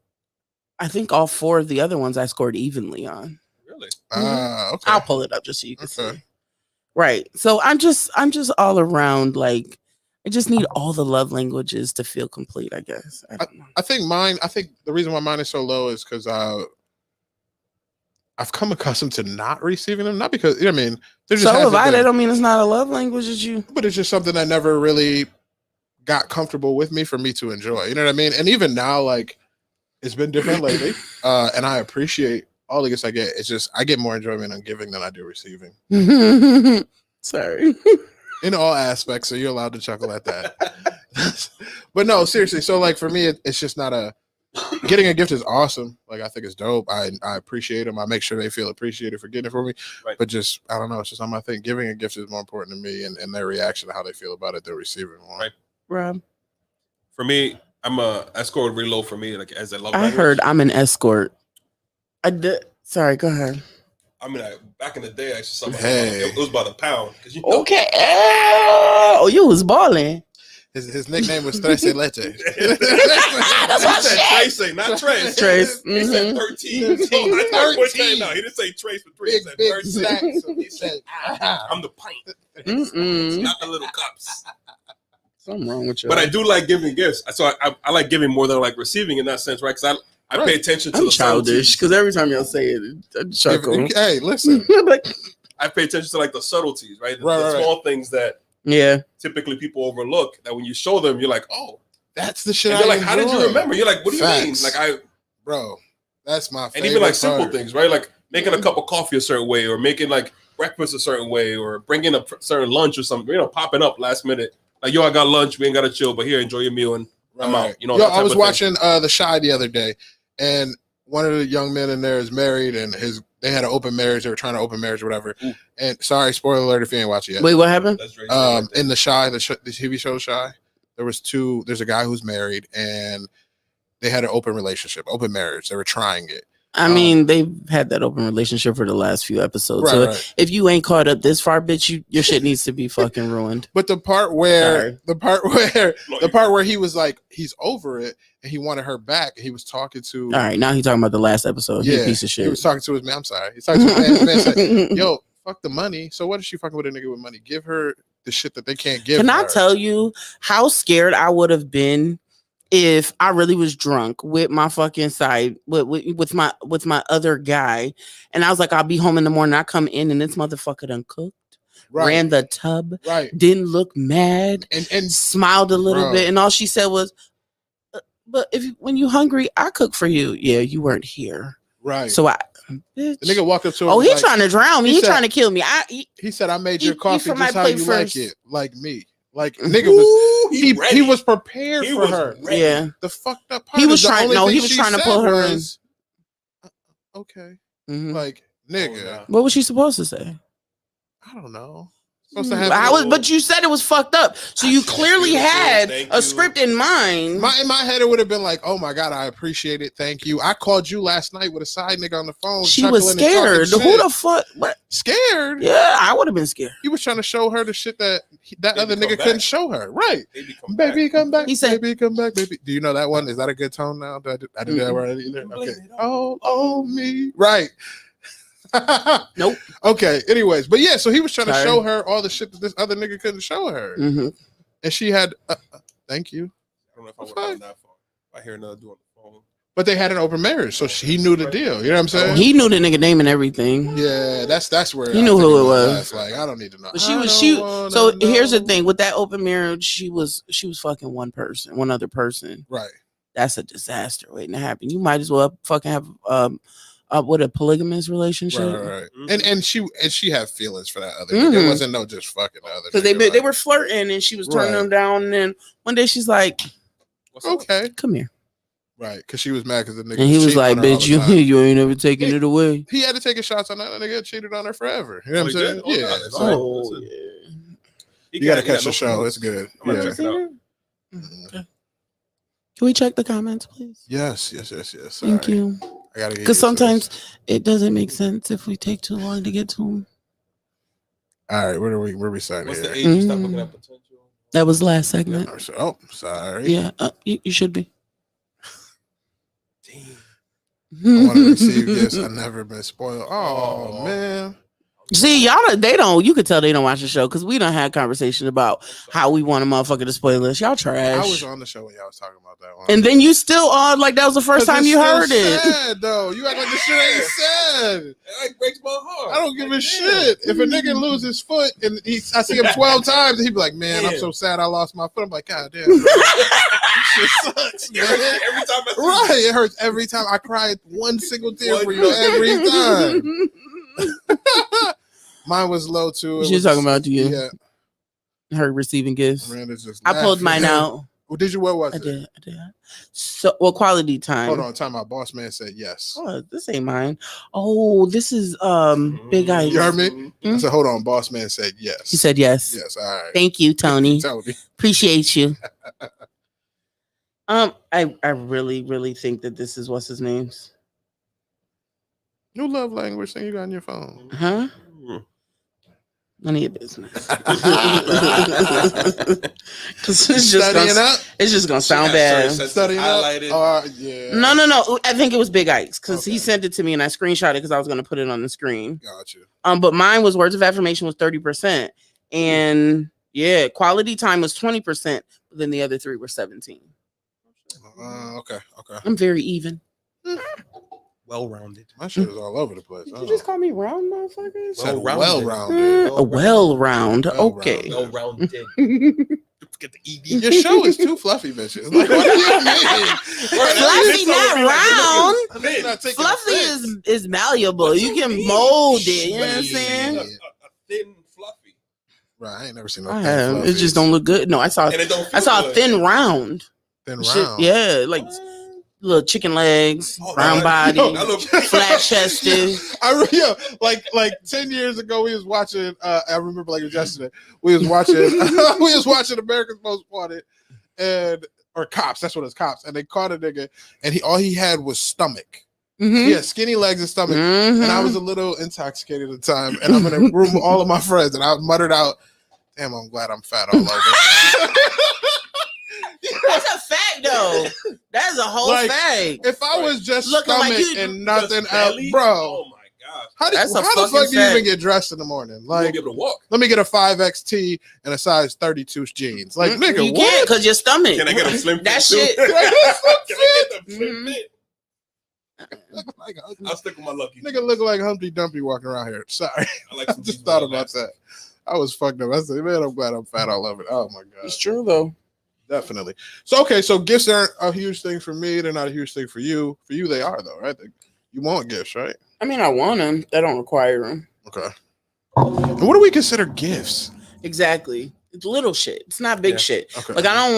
I think all 4 of the other ones I scored evenly on. Really? Okay. I'll pull it up just so you can Okay. see. Right. So I'm just all around, like, I just need all the love languages to feel complete, I guess. I don't know. I think the reason why mine is so low is because I've come accustomed to not receiving them. Not because, you know what I mean? There just So hasn't if I, been- that don't mean it's not a love language that you. but it's just something that never really got comfortable with me for me to enjoy. You know what I mean? And even now, like, it's been different lately. And I appreciate all the gifts I get. It's just I get more enjoyment on giving than I do receiving. Sorry. In all aspects, so you're allowed to chuckle at that. But no, seriously. So like for me, it's just not a getting a gift is awesome. Like I think it's dope. I appreciate them. I make sure they feel appreciated for getting it for me. Right. But just I don't know. It's just something I think giving a gift is more important to me and their reaction to how they feel about it than receiving one. Right. Rob, For me, I scored really low for me, like as a love I language. heard I'm an escort. I did. Sorry, go ahead. I mean, back in the day, I used to sell my Hey. it was about £1 because you know, Okay. Oh, you was balling. His nickname was Trece Leche. That's he my said shit. Trace, not Trace. Trace. He said Mhm. 13. 13. I thought one 13. time, no, he didn't say Trace for 3. He Big, said big 13. stack. So he said, I'm the pint, Mm-mm. not the little cups. Something wrong with you. But I do like giving gifts. So I like giving more than I like receiving in that sense, right? Because I pay Right. attention to I'm the childish subtleties. because every time y'all say it, I chuckle. Hey, listen. Like, I pay attention to like the subtleties, right? The, Right, the right, small things that yeah. typically people overlook. That when you show them, you're like, oh, That's the shit. and they're I like, how did you enjoy. remember? You're like, what do you Facts. mean? Like Bro, that's my and favorite even like simple part. things, right? Like making a cup of coffee a certain way, or making like breakfast a certain way, or bringing a certain lunch or something. You know, popping up last minute. Like, yo, I got lunch. We ain't got to chill, but here, enjoy your meal, and I'm out. You know, Yo, that type I was of thing. watching The Shy the other day, and one of the young men in there is married, and they had an open marriage. They were trying to open marriage or whatever. Ooh. And sorry, spoiler alert if you ain't watched it yet. Wait, what happened? That's very right there. In The Shy, the TV show Shy, there's a guy who's married, and they had an open relationship, open marriage. They were trying it. I mean, they've had that open relationship for the last few episodes. Right, so right. if you ain't caught up this far, bitch, your shit needs to be fucking ruined. But the part where Sorry. the part where he was like he's over it and he wanted her back, he was talking to All right, now he's talking about the last episode. He a piece of He shit. was talking to his man. I'm sorry. He's talking to his man. Said, yo, fuck the money. So what is she fucking with a nigga with money? Give her the shit that they can't give. Can her. I tell you how scared I would have been if I really was drunk with my fucking side with my other guy, and I was like, I'll be home in the morning. I come in and this motherfucker done cooked, ran the tub, didn't look mad, and smiled a little bit, and all she said was, "But when you hungry, I cook for you." Yeah, you weren't here, right? So the nigga walked up to her. Oh, he's trying to drown me. He's trying to kill me. He said, "I made your coffee just how you like it, like me." Like nigga he was prepared for her. Ready. Yeah, the fucked up part. He was trying. No, he was trying to pull her in. Okay, mm-hmm. Like nigga, what was she supposed to say? I don't know. But you said it was fucked up, so you clearly had a script in mind. In my head, it would have been like, "Oh my god, I appreciate it, thank you." I called you last night with a side nigga on the phone. She was scared. Who the fuck? What? Scared? Yeah, I would have been scared. He was trying to show her the shit that other nigga couldn't show her. Right? Baby, come back. He said, "Baby, come back, baby." Do you know that one? Is that a good tone now? I do that right either. Okay. Oh, me. Right. Nope. Okay. Anyways, but yeah, so he was trying to show her all the shit that this other nigga couldn't show her, and she had. Thank you. I don't know if I would have gone that far. I hear another dude on the phone. But they had an open marriage, so he knew the deal. You know what I'm saying? He knew the nigga name and everything. Yeah, that's where he knew who it was. Like, I don't need to know. But so here's the thing with that open marriage, she was fucking one other person. Right. That's a disaster waiting to happen. You might as well fucking have with a polygamous relationship. Right. And she had feelings for that other nigga. It wasn't no just fucking the other. Because they were flirting and she was turning them down, and then one day she's like, "Okay, come here." Right, because she was mad because the nigga. And he was like, "Bitch, you ain't ever taking it away." He had to take his shots on that nigga. Cheated on her forever. You know what I'm saying? Yeah. Yeah. You gotta catch the show. It's good. Yeah. Okay. Can we check the comments, please? Yes. Thank you. I gotta get because sometimes it doesn't make sense if we take too long to get to them. All right, where we starting? What's the age you stop looking at potential? That was last segment. Oh, sorry. Yeah, you should be. I want to receive gifts. I've never been spoiled. Oh man. See, you could tell they don't watch the show because we done had conversation about how we want a motherfucker to spoil us. Y'all trash. I was on the show when y'all was talking about that one. And then you still on like that was the first time you heard it. Sad, though. You act like the shit ain't sad. It like breaks my heart. I don't give a shit. If a nigga loses his foot and I see him 12 times, and he be like, "Man, I'm so sad I lost my foot." I'm like, "God damn." Shit sucks, man. Every time it hurts every time. I cried one single tear for you every time. Mine was low too. She's talking about you. Yeah. Her receiving gifts. I pulled mine out. Well, did you? What was I it? did. So, quality time. Hold on, time. My boss man said yes. Oh, this ain't mine. Oh, this is Big Ice. You heard me? Mm-hmm. I said, hold on. Boss man said yes. He said yes. Yes. All right. Thank you, Tony. Appreciate you. I really, really think that this is what's his name's. New love language thing you got on your phone. Huh? None of your business. It's just gonna sound bad. Studying up. Yeah. No. I think it was Big Ice because he sent it to me and I screenshot it because I was gonna put it on the screen. Got you. But mine was words of affirmation was 30%, and quality time was 20%. But then the other 3 were 17. Okay. I'm very even. Well-rounded. My shit is all over the place. Did you just call me round, motherfucker? Well-rounded. Well-round. Okay. Well-rounded. Get the ED. Your show is too fluffy, bitches. Like, what do you mean? Fluffy, not round. Fluffy is malleable. You can mold it. You know what I'm saying? A thin fluffy. Right. I ain't never seen no. I have. It just don't look good. No, I saw a thin round. Thin round. Yeah, like little chicken legs, round body, flat chested. Like 10 years ago, we was watching. I remember like it was yesterday. We was watching America's Most Wanted, or Cops. That's what it's, Cops. And they caught a nigga, and all he had was stomach. Mm-hmm. He had skinny legs and stomach, and I was a little intoxicated at the time. And I'm in a room with all of my friends, and I muttered out, "Damn, I'm glad I'm fat all over." That's a fact, though. That's a whole fact. If I was just stomach and nothing else, bro. Oh my gosh. That's a how the fucking fuck do you even fact. get dressed in the morning? You won't Like, be able to walk. let me get a 5XT and a size 32 jeans. Like, nigga, you what? can't because your stomach. Can I get them slim fit That too? shit. Can I get them slim Mhm. fit? Like, I'll stick with my lucky. nigga look like Humpty Dumpty walking around here. Sorry. I like I just thought about that. I was fucked up. I said, man, I'm glad I'm fat. I love it. Oh my God. It's true though. Definitely. So, okay. So gifts aren't a huge thing for me. They're not a huge thing for you. For you, they are though, right? You want gifts, right? I mean, I want them. I don't require them. Okay. And what do we consider gifts? Exactly. It's little shit. It's not big Yeah. shit. Okay. Like I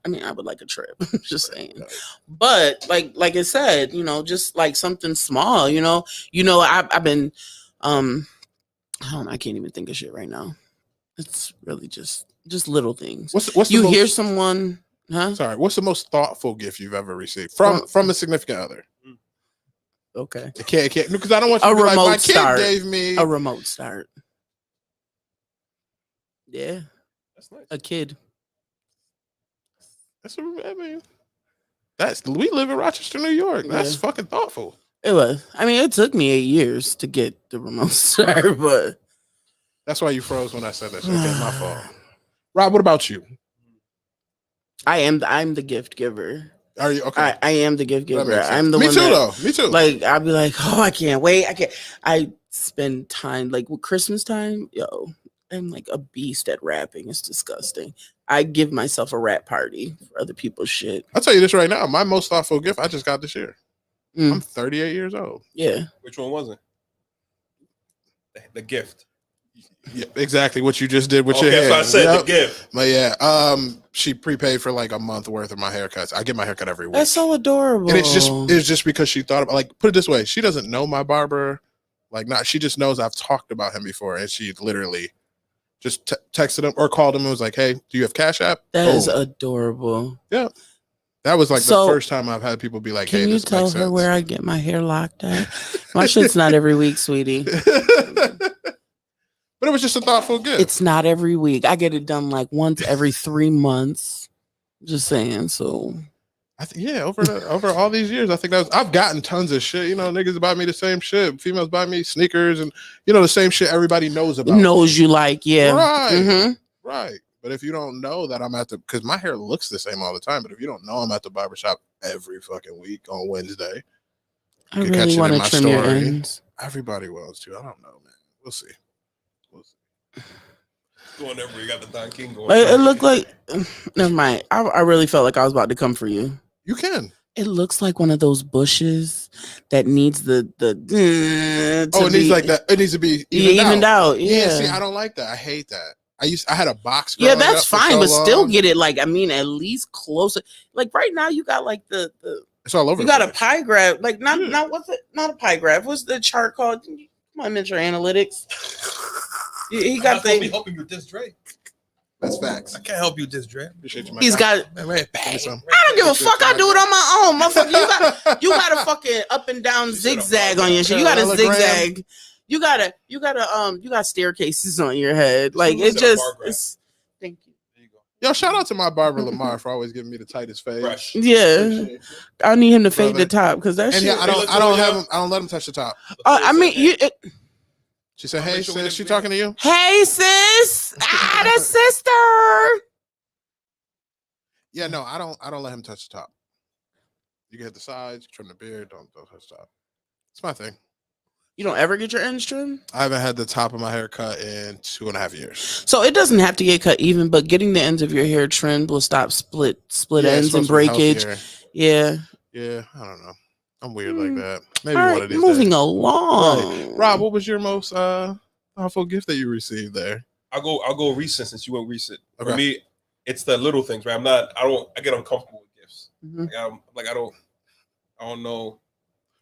mean, I would like a trip. Just saying. But like I said, just like something small, I've been I don't know, I can't even think of shit right now. It's really just little things. What's the You most, hear someone, huh? Sorry. What's the most thoughtful gift you've ever received from a significant other? Okay. It can't because I don't want you A to be like, remote my kid start. gave me A remote start. Yeah. That's nice. A kid. We live in Rochester, New York. That's Yeah. fucking thoughtful. It was. I mean, it took me 8 years to get the remote start, but That's why you froze when I said that. Okay, my fault. Rob, what about you? I'm the gift giver. Are you okay? I am the gift That giver. makes sense. I'm the Me one too, that, though. Me too. like, I'll be like, oh, I can't wait. I spend time like with Christmas time, yo. I'm like a beast at rapping. It's disgusting. I give myself a rap party for other people's shit. I'll tell you this right now. My most thoughtful gift I just got this year. Mm. I'm 38 years old. Yeah. Which one was it? The gift. Yeah, exactly what you just did with your Okay, hair. so I said Yep. the gift. But yeah, she prepaid for like a month worth of my haircuts. I get my haircut every week. That's so adorable. And it's just because she thought about, like, put it this way, she doesn't know my barber, like, not, she just knows I've talked about him before, and she literally just texted him or called him and was like, hey, do you have Cash App? That Boom. is adorable. That was like So, the first time I've had people be like, Can hey, you this tell makes her sense. where I get my hair locked at? My shit's not every week, sweetie. But it was just a thoughtful gift. It's not every week. I get it done like once every 3 months. Just saying. So over all these years, I think I've gotten tons of shit. Niggas buy me the same shit. Females buy me sneakers and the same shit everybody knows about. knows you like, yeah. Right. Mhm. Right. But if you don't know that I'm because my hair looks the same all the time, but if you don't know I'm at the barbershop every fucking week on Wednesday, I You can catch really it want in to my trim your story. ends. everybody wants to. I don't know, man. We'll see. Going over, you got the Don King going. It looked like, never mind. I really felt like I was about to come for you. You can. It looks like one of those bushes that needs the It needs like that. It needs to be evened out. Yeah. Yeah. See, I don't like that. I hate that. I had a box. Yeah, growing that's up for fine, so but still long. get it like, I mean, at least closer. Like right now, you got like the It's all over. you the got a place. pie graph. Like Yeah. not what's it? Not a pie graph. What's the chart called? Come on, Metro Analytics. He I'm got not gonna be the. helping you with this, Dre. That's facts. I can't help you with this, Dre. Appreciate you, my He's guy. got. Man, man, Give me some. I don't give a fuck. I do it on my own, motherfucker. You got a fucking up and down zigzag on your shit. You got a Parallelogram. zigzag. You got staircases on your head. Like Who's it in a just. bar graph? It's, thank you. There you go. Yo, shout out to my barber Lamar for always giving me the tightest fade. Fresh. Yeah, Appreciate you. I need him to fade the Brother. top because that And shit. yeah, I don't let him touch the top. I mean, She said, I'll "Hey, make sure we sis, get- she talking to you?" Hey sis, the sister. Yeah, no, I don't let him touch the top. You can hit the sides, trim the beard, don't touch the top. It's my thing. You don't ever get your ends trimmed? I haven't had the top of my hair cut in 2.5 years. So it doesn't have to get cut even, but getting the ends of your hair trimmed will stop split Yeah, it's ends and supposed to be breakage. healthier. Yeah. Yeah, I don't know. I'm weird like that. Maybe All one right, of these moving days. along. Rob, what was your most thoughtful gift that you received there? I'll go recent since you went recent. Okay. For me, it's the little things, right? I get uncomfortable with gifts. Mhm. I don't know.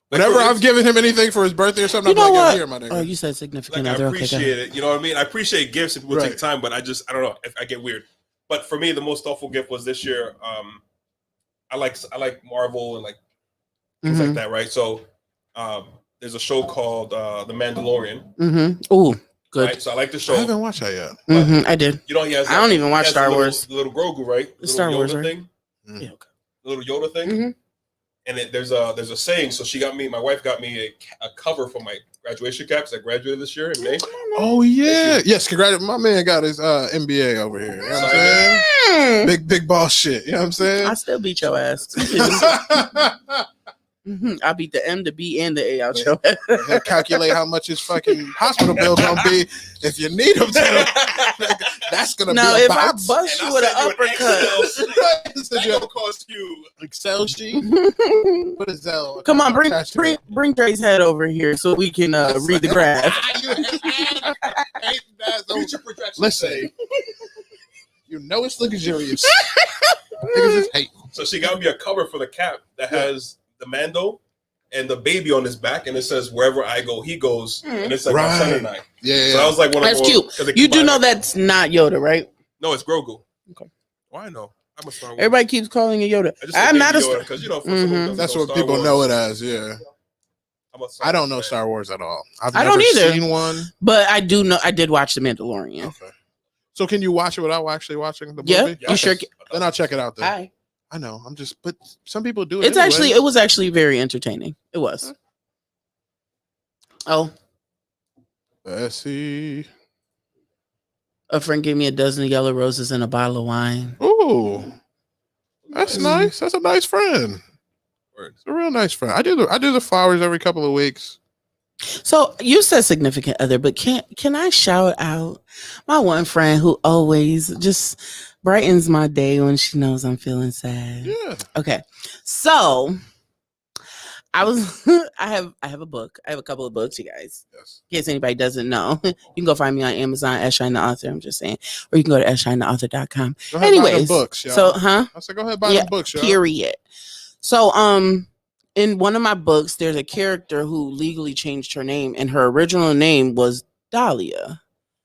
Whenever I've given him anything for his birthday or something, You I'm know like, what? "Here, my nigga." Oh, you said significant I other. Okay, go appreciate ahead. it. You know what I mean? I appreciate gifts. It will Right. take time, but I don't know. If I get weird. But for me, the most thoughtful gift was this year. I like Marvel and like things like Mhm. that, right? So there's a show called The Mandalorian. Mhm. Oh, good. Right? So I like the I show. haven't watched that yet. Mhm, I did. You know, he has. I don't even watch he has Star the little- Wars. The little Grogu, right? The Star little Wars, Yoda right? thing. Mm. Yeah, okay. The little Yoda thing. Mhm. And there's a saying. So my wife got me a cover for my graduation caps. I graduated this year in May. Oh yeah, yes. Congratulations, my man got his MBA over here. You know what I'm saying? Big boss shit. You know what I'm saying? I still beat your ass. I beat the M, the B, and the A out your ass. He'll calculate how much his fucking hospital bill gonna be if you need him to. That's gonna now, be if I bust you with an uppercut, that'll cost you Excel sheet. What is that? Come on, bring Dre's head over here so we can read the graph. Listen, you know it's luxurious. Niggas is hating. So she got me a cover for the cap that has the Mando and the baby on his back, and it says "Wherever I go, he goes," and it's like my son and I. Yeah. So I was like, that's cute. You do know that's not Yoda, right? No, it's Grogu. Okay. Well, I know. I'm a Star Wars. Everybody keeps calling it Yoda. I'm not a Yoda because that's what people know it as. Yeah. I don't know Star Wars at all. I don't either. Seen one, but I do know. I did watch The Mandalorian. Okay. So can you watch it without actually watching the movie? Yeah, you sure? Then I'll check it out. Then I know. But some people do it. It's anyway. It was actually very entertaining. It was. Oh. Let's see. A friend gave me a dozen of yellow roses and a bottle of wine. Ooh, that's nice. That's a nice friend. It's a real nice friend. I do the flowers every couple of weeks. So you said significant other, but can I shout out my one friend who always just brightens my day when she knows I'm feeling sad? Yeah. Okay. So I have a book. I have a couple of books, you guys. Yes. In case anybody doesn't know, you can go find me on Amazon, Shine the Author. I'm just saying, or you can go to sShineTheAuthor.com. Anyways, books, so I said, go ahead, buy the books, y'all. Period. So in one of my books, there's a character who legally changed her name, and her original name was Dahlia.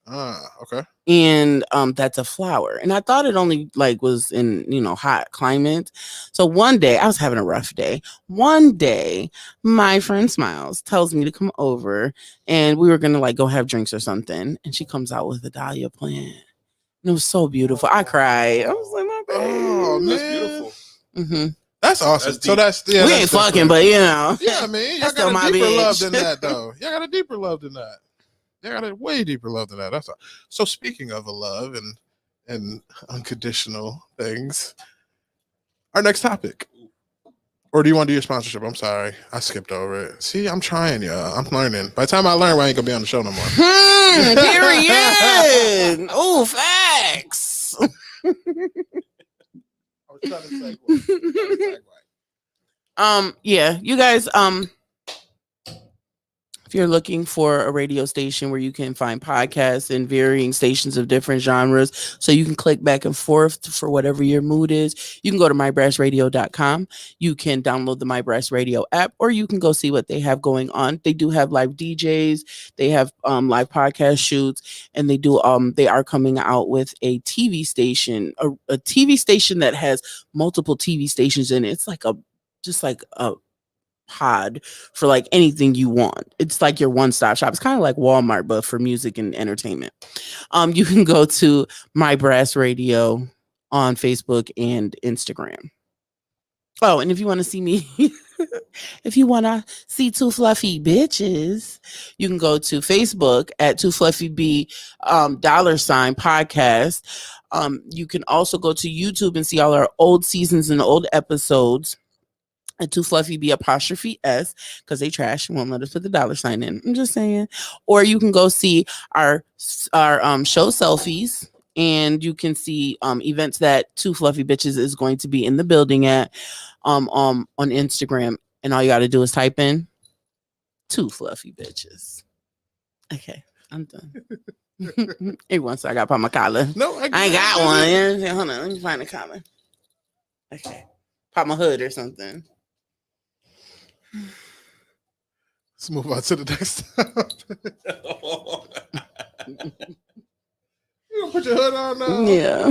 Okay. And that's a flower. And I thought it only was in, hot climates. So one day, I was having a rough day. One day, my friend Smiles tells me to come over, and we were gonna go have drinks or something. And she comes out with a dahlia plant. And it was so beautiful. I cried. I was like, my baby. Oh, man. That's beautiful. Mm-hmm. That's awesome. We ain't fucking, but Yeah, I mean, y'all got a deeper bitch. love than that, though. Y'all got a deeper love than that. Y'all got a way deeper love than that. That's all. So speaking of a love and unconditional things, our next topic. Or do you want to do your sponsorship? I'm sorry, I skipped over it. See, I'm trying, y'all. I'm learning. By the time I learn, I ain't gonna be on the show no more. Period. Oh, facts. Yeah, you guys, if you're looking for a radio station where you can find podcasts and varying stations of different genres, so you can click back and forth for whatever your mood is, you can go to mybrassradio.com. You can download the My Brass Radio app, or you can go see what they have going on. They do have live DJs, they have live podcast shoots, and they are coming out with a TV station, a TV station that has multiple TV stations in it. It's just like a pod for anything you want. It's like your one-stop shop. It's kind of like Walmart, but for music and entertainment. You can go to My Brass Radio on Facebook and Instagram. Oh, and if you want to see me, if you want to see Two Fluffy Bitches, you can go to Facebook at Two Fluffy B $podcast. You can also go to YouTube and see all our old seasons and old episodes at Two Fluffy B 'S, because they trash and won't let us put the $sign in. I'm just saying. Or you can go see our show selfies, and you can see events that Two Fluffy Bitches is going to be in the building at on Instagram. And all you got to do is type in Two Fluffy Bitches. Okay, I'm done. Every once I got to pop my collar. No, I ain't got one. Hold on, let me find a collar. Okay, pop my hood or something. Let's move on to the next topic. You gonna put your hood on now? Yeah.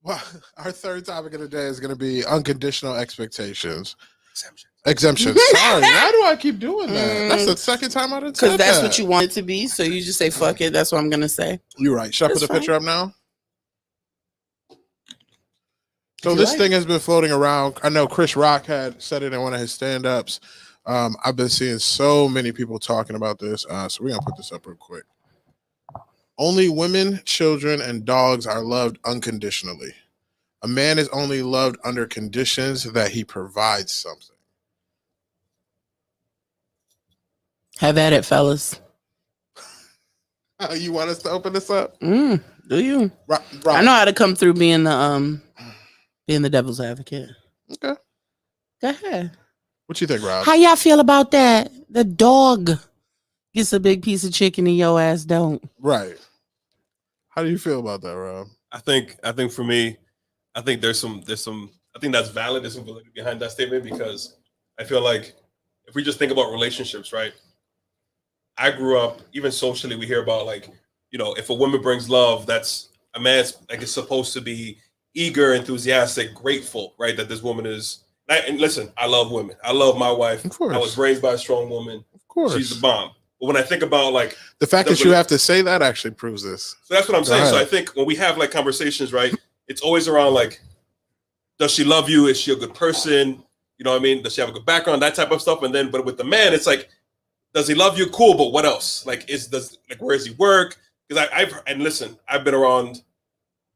Well, our third topic of the day is going to be unconditional expectations. Exemptions. Sorry, why do I keep doing that? That's the second time I didn't say that. Because that's what you want it to be, so you just say, fuck it. That's what I'm going to say. You're right. Should I put the picture up now? So this thing has been floating around. I know Chris Rock had said it in one of his stand-ups. I've been seeing so many people talking about this. So we're gonna put this up real quick. Only women, children, and dogs are loved unconditionally. A man is only loved under conditions that he provides something. Have at it, fellas. You want us to open this up? Do you? Right. I know how to come through being the devil's advocate. Okay. Go ahead. What you think, Rob? How y'all feel about that? The dog gets a big piece of chicken and your ass don't. Right. How do you feel about that, Rob? I think for me, I think there's some I think that's valid. There's some validity behind that statement because I feel like if we just think about relationships, right? I grew up, even socially, we hear about like, if a woman brings love, that's a man's like it's supposed to be eager, enthusiastic, grateful, right? That this woman is. And listen, I love women. I love my wife. Of course. I was raised by a strong woman. Of course. She's the bomb. But when I think about like the fact that you have to say that actually proves this. So that's what I'm saying. Go So ahead. I think when we have like conversations, right, it's always around like, does she love you? Is she a good person? You know what I mean? Does she have a good background? That type of stuff. And then, but with the man, it's like, does he love you? Cool, but what else? Like, where does he work? Because I've been around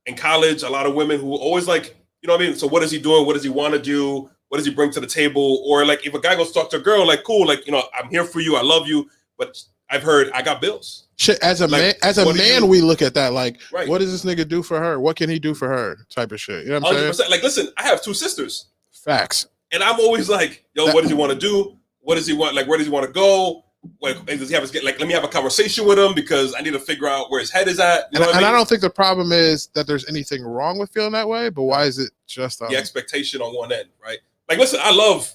in college, a lot of women who always like, you know what I mean? So what is he doing? What does he want to do? What does he bring to the table? Or like, if a guy goes talk to a girl, like, cool, like, I'm here for you. I love you. But I've heard I got bills. Shit, as a Like, man, we look at that like, Right. what does this nigga do for her? What can he do for her? Type of shit. You know what I'm 100%. saying? Like, listen, I have 2 sisters. Facts. And I'm always like, yo, what does he want to do? What does he want? Like, where does he want to go? Like, does he have let me have a conversation with him because I need to figure out where his head is at. You know what I mean? I don't think the problem is that there's anything wrong with feeling that way, but why is it just the expectation on one end, right? Like, listen, I love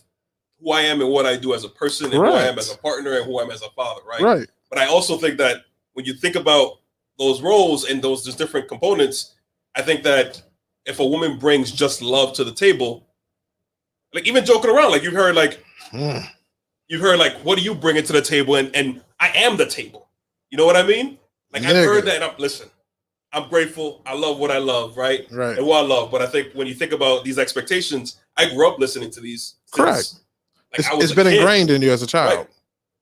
who I am and what I do as a person and who I am as a partner and who I am as a father, right? Right. But I also think that when you think about those roles and those just different components, I think that if a woman brings just love to the table, like even joking around, like you've heard like, what do you bring it to the table? And I am the table. You know what I mean? Like I've heard that. And I'm grateful. I love what I love, right? Right. And what I love. But I think when you think about these expectations, I grew up listening to these. Correct. Like It's been ingrained in you as a child.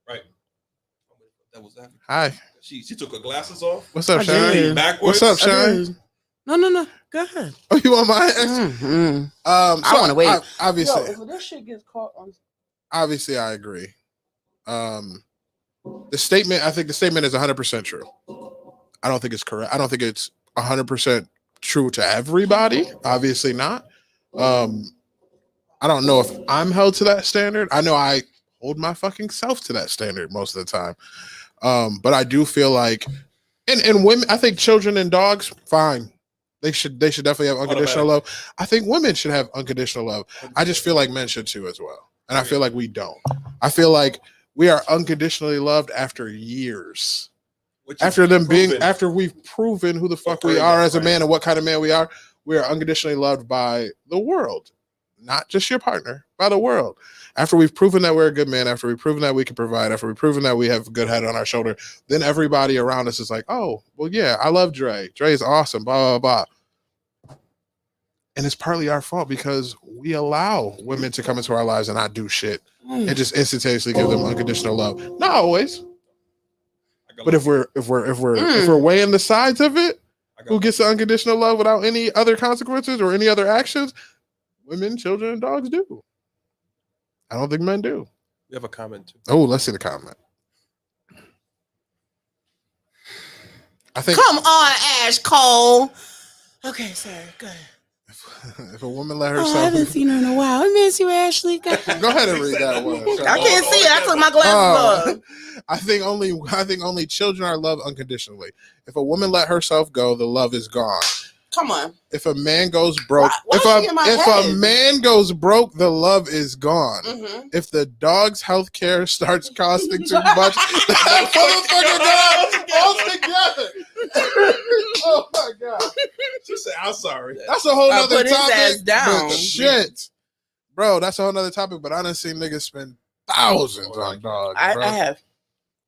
Right. That was that. Hi. She took her glasses off. What's up, I Shine? did. Backwards. What's up, Shine? No. Go ahead. Oh, you want mine? I want to wait. Obviously, if this shit gets caught on. obviously, I agree. The statement, I think the statement is 100% true. I don't think it's correct. I don't think it's 100% true to everybody. Obviously not. I don't know if I'm held to that standard. I know I hold my fucking self to that standard most of the time. But I do feel like, and women, I think children and dogs, fine. They should definitely have unconditional love. I think women should have unconditional love. I just feel like men should too as well. And I feel like we don't. I feel like we are unconditionally loved after years. After we've proven who the fuck we are as a man and what kind of man we are unconditionally loved by the world. Not just your partner, by the world. After we've proven that we're a good man, after we've proven that we can provide, after we've proven that we have a good head on our shoulder, then everybody around us is like, oh, well, yeah, I love Dre. Dre is awesome, blah, blah, blah. And it's partly our fault because we allow women to come into our lives and not do shit and just instantaneously give them unconditional love. Not always. But if we're weighing the sides of it, who gets the unconditional love without any other consequences or any other actions? Women, children, and dogs do. I don't think men do. We have a comment too. Oh, let's see the comment. I think. Come on, Ash Cole. Okay, sorry. Go ahead. If a woman let I herself, haven't seen her in a while. I miss you, Ashley. Go ahead and read that one. I can't see it. I took my glasses off. I think only children are loved unconditionally. If a woman let herself go, the love is gone. Come on. If a man goes broke, Why if a man goes broke, the love is gone. Mm-hmm. If the dog's health care starts costing too much, that motherfucker goes all together. Oh my god! She said, "I'm sorry." That's a whole nother put his topic. ass down. But shit, bro, that's a whole nother topic. But I done seen niggas spend thousands on dogs. I bro. have.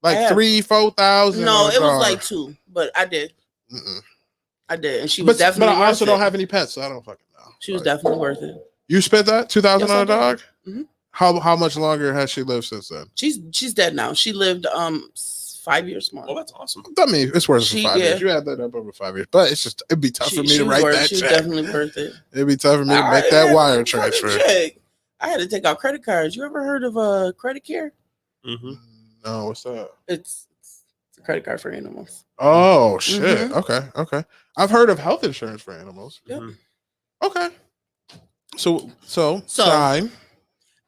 Like I have. 3,000-4,000. No, on it was dogs. like 2, but I did. Mm-mm. I did, and she was But definitely. I also worth don't it. have any pets, so I don't fucking know. She was definitely worth it. You spent that $2,000 on a dog? Mm-hmm. How much longer has she lived since then? She's dead now. She lived 5 years more. Oh, that's awesome. I mean, it's worth it for 5 years. You add that up over 5 years, but it's just it'd be tough for me to write that check. Definitely worth it. It'd be tough for me to make that wire transfer. I had to take out credit cards. You ever heard of Credit Care? Mm-hmm. No, what's that? It's a credit card for animals. Oh shit! Mm-hmm. Okay. I've heard of health insurance for animals. Yep. Okay. So sign.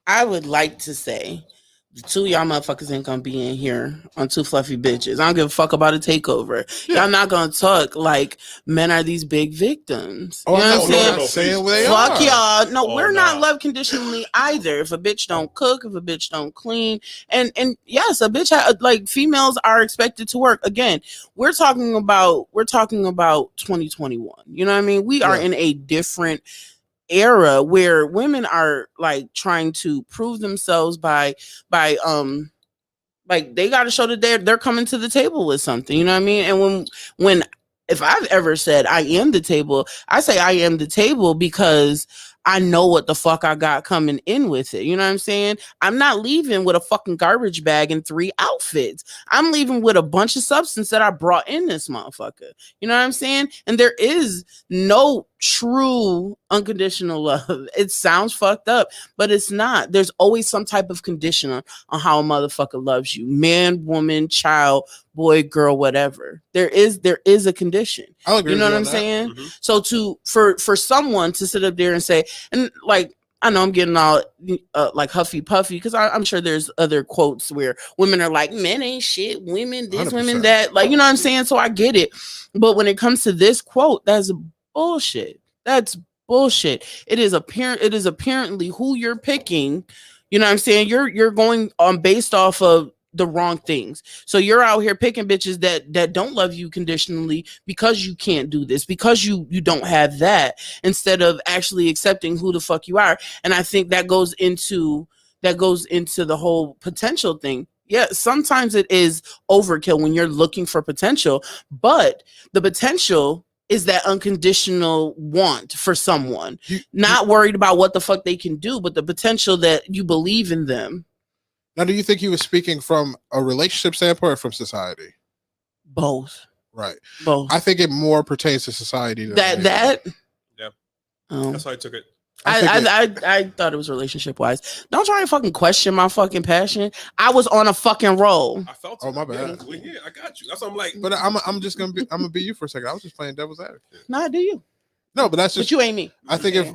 I would like to say the two of y'all motherfuckers ain't gonna be in here on Two Fluffy Bitches. I don't give a fuck about a takeover. Yeah. Y'all not gonna talk like men are these big victims. You know what I'm saying? Fuck y'all. No, we're not love conditionally either. If a bitch don't cook, if a bitch don't clean, and yes, a bitch like females are expected to work. Again, we're talking about 2021. You know what I mean? We are in a different era where women are like trying to prove themselves by like they got to show that they're coming to the table with something, you know what I mean? And when if I've ever said I am the table, I say I am the table because I know what the fuck I got coming in with it. You know what I'm saying? I'm not leaving with a fucking garbage bag and 3 outfits. I'm leaving with a bunch of substance that I brought in this motherfucker. You know what I'm saying? And there is no true unconditional love. It sounds fucked up, but it's not. There's always some type of condition on how a motherfucker loves you. Man, woman, child, boy, girl, whatever. There is a condition. I'll agree. You know what I'm saying? Mm-hmm. So for someone to sit up there and say, and like, I know I'm getting all like huffy puffy because I'm sure there's other quotes where women are like, men ain't shit, women this, 100%. Women that, like, you know what I'm saying? So I get it. But when it comes to this quote, that's bullshit. That's bullshit. It is apparently who you're picking. You know what I'm saying? You're going based off of the wrong things. So you're out here picking bitches that don't love you conditionally because you can't do this, because you don't have that, instead of actually accepting who the fuck you are. And I think that goes into the whole potential thing. Yeah, sometimes it is overkill when you're looking for potential, but the potential is that unconditional want for someone, not worried about what the fuck they can do, but the potential that you believe in them. Now, do you think he was speaking from a relationship standpoint or from society? Both. Right. Both. I think it more pertains to society than that. Yeah. That's how I took it. I thought it was relationship wise. Don't try and fucking question my fucking passion. I was on a fucking roll. I felt it. Oh, my bad. Yeah, I got you. That's what I'm like. But I'm gonna be you for a second. I was just playing devil's advocate. Nah, do you? No, but that's just. But you ain't me. I think if.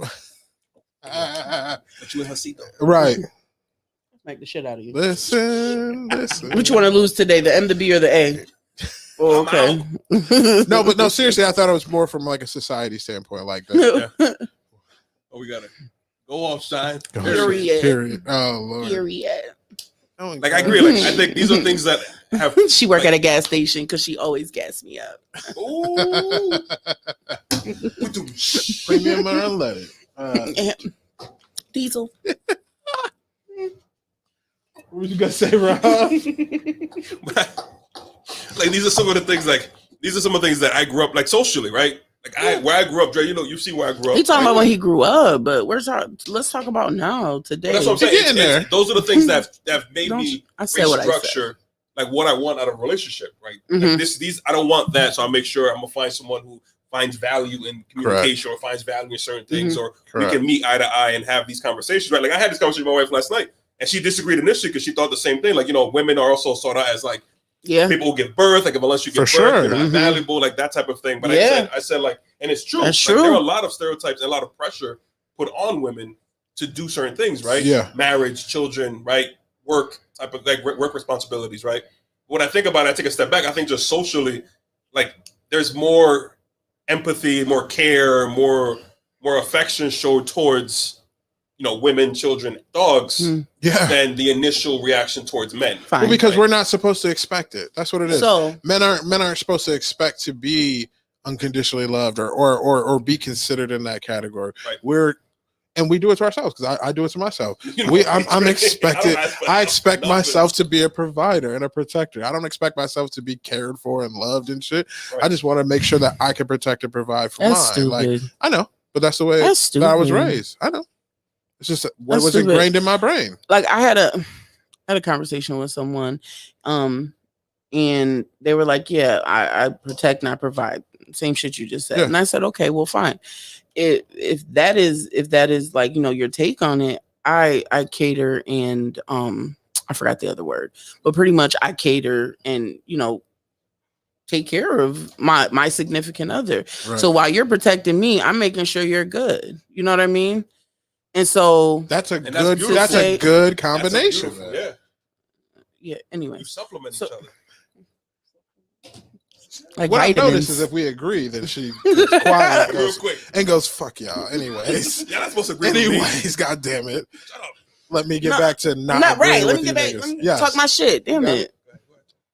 But you and Hasito. Right. Make the shit out of you. Listen. Which one to lose today, the M, the B, or the A? Oh, okay. No, seriously, I thought it was more from like a society standpoint, like that. Yeah. Oh, we gotta go off, Shine. Period. Oh, Lord. Period. Like, I agree. Like, I think these are things that have. She work at a gas station because she always gas me up. Ooh. Premium unleaded. Diesel. What was you gonna say, Rob? Like, these are some of the things. Like, these are some of the things that I grew up like socially, right? Like, where I grew up, Dre. You know, you see where I grew up. He talking about when he grew up, but let's talk about now today. Well, that's what I'm saying. Those are the things that have made me restructure like what I want out of a relationship, right? Mm-hmm. Like these I don't want that, so I make sure I'm gonna find someone who finds value in communication or finds value in certain things, or we can meet eye to eye and have these conversations, right? Like, I had this conversation with my wife last night, and she disagreed initially because she thought the same thing. Like, you know, women are also sought out as like people who give birth, like, unless you give birth, you're not valuable, like that type of thing. But I said like, and it's true. That's like, true. There are a lot of stereotypes and a lot of pressure put on women to do certain things, right? Yeah. Marriage, children, right? Work type of like work responsibilities, right? When I think about it, I take a step back. I think just socially, like, there's more empathy, more care, more affection showed towards, you know, women, children, dogs, than the initial reaction towards men. Fine, well, because we're not supposed to expect it. That's what it is. So men aren't supposed to expect to be unconditionally loved or be considered in that category. Right. We do it to ourselves, because I do it to myself. I'm expected. I expect myself to be a provider and a protector. I don't expect myself to be cared for and loved and shit. Right. I just want to make sure that I can protect and provide for mine. Stupid. Like, I know. but that's the way That's that I was stupid. raised. I know. It's just what That's was stupid. ingrained in my brain. Like I had a conversation with someone, and they were like, "Yeah, I protect, not provide." Same shit you just said, Yeah. and I said, "Okay, well, fine. If that is like your take on it, I cater and I forgot the other word, but pretty much I cater and take care of my significant other. Right. So while you're protecting me, I'm making sure you're good. You know what I mean? And so that's a that's good. beautiful. That's a good combination. That's beautiful, yeah. Anyway, you supplement So- each other. like What I vitamins. noticed is if we agree, then she gets quiet and Real goes, quick. "Fuck y'all." Anyways, You're not supposed to agree with me. anyways, god damn it. Shut up. Let me get No, back to not Not right. agreeing Let with me you get back. niggas. Let me Yes. talk my shit. Damn got it.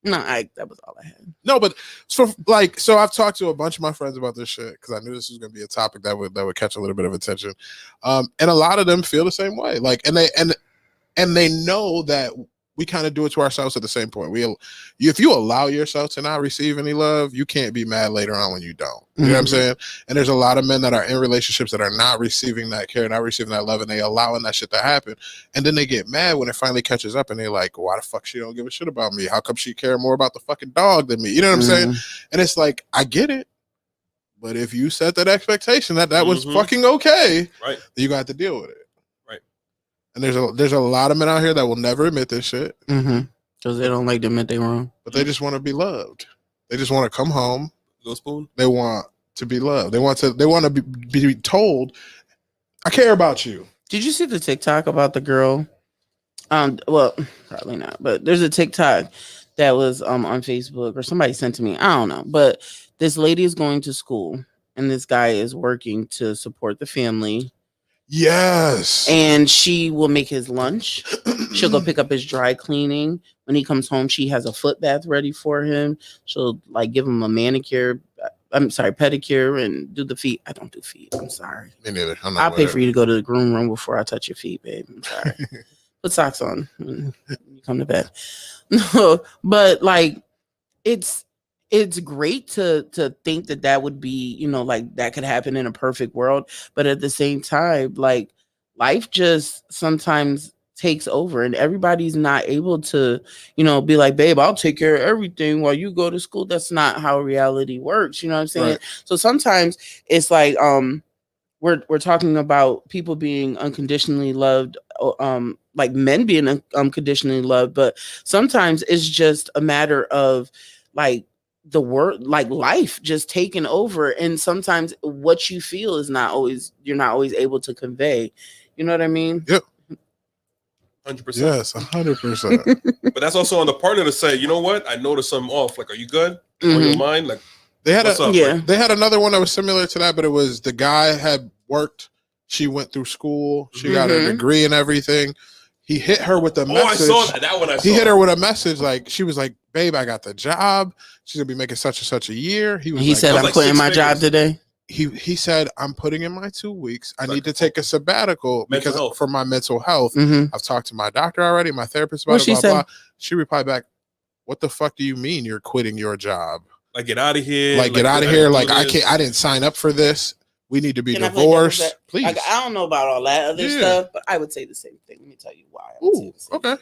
No, that was all I had. No, but so I've talked to a bunch of my friends about this shit because I knew this was going to be a topic that would catch a little bit of attention, and a lot of them feel the same way. Like, and they know that we kind of do it to ourselves at the same point. If you allow yourself to not receive any love, you can't be mad later on when you don't. You know what I'm saying? And there's a lot of men that are in relationships that are not receiving that care, not receiving that love, and they allowing that shit to happen. And then they get mad when it finally catches up, and they're like, "Why the fuck she don't give a shit about me? How come she care more about the fucking dog than me?" You know what I'm saying? And it's like, I get it, but if you set that expectation that was fucking okay, right, then you got to deal with it. Right. And there's a lot of men out here that will never admit this shit. Because they don't like to admit they're wrong. But they just want to be loved. They just want to come home. Little spoon. They want to be loved. They want to be told, "I care about you." Did you see the TikTok about the girl? Well, probably not, but there's a TikTok that was on Facebook or somebody sent to me. I don't know. But this lady is going to school and this guy is working to support the family. Yes. And she will make his lunch. She'll go pick up his dry cleaning. When he comes home, she has a foot bath ready for him. She'll like give him a pedicure and do the feet. I don't do feet. I'm sorry. Me neither. I'll pay for you to go to the groom room before I touch your feet, babe. I'm sorry. Put socks on when you come to bed. No, but like it's great to think that would be, like that could happen in a perfect world. But at the same time, like life just sometimes takes over and everybody's not able to, be like, "Babe, I'll take care of everything while you go to school." That's not how reality works. You know what I'm saying? Right. So sometimes it's like, we're talking about people being unconditionally loved, like men being unconditionally loved, but sometimes it's just a matter of like the word, like life just taking over, and sometimes what you feel is you're not always able to convey. You know what I mean? Yep. 100%. Yes, 100%. But that's also on the partner to say, "You know what? I noticed something off. Like, are you good? On your mind? Like, They had what's up?" Like, They had another one that was similar to that, but it was the guy had worked. She went through school. She got her degree and everything. He hit her with a message. I saw that. That one I saw. He hit her with a message like, she was like, "Babe, I got the job. She's gonna be making such and such a year." He said, "I'm quitting my job today." He said, "I'm putting in my 2 weeks. I need to take a sabbatical Mental for my mental health. I've talked to my doctor already, my therapist about What'd it, she blah, say? blah." She replied back, "What the fuck do you mean you're quitting your job? Like, get out of here. Like, get out of here. Like, I didn't sign up for this. We need to be Can I play devil's divorced." Please. Like, I don't know about all that other stuff, but I would say the same thing. Let me tell you why. Okay.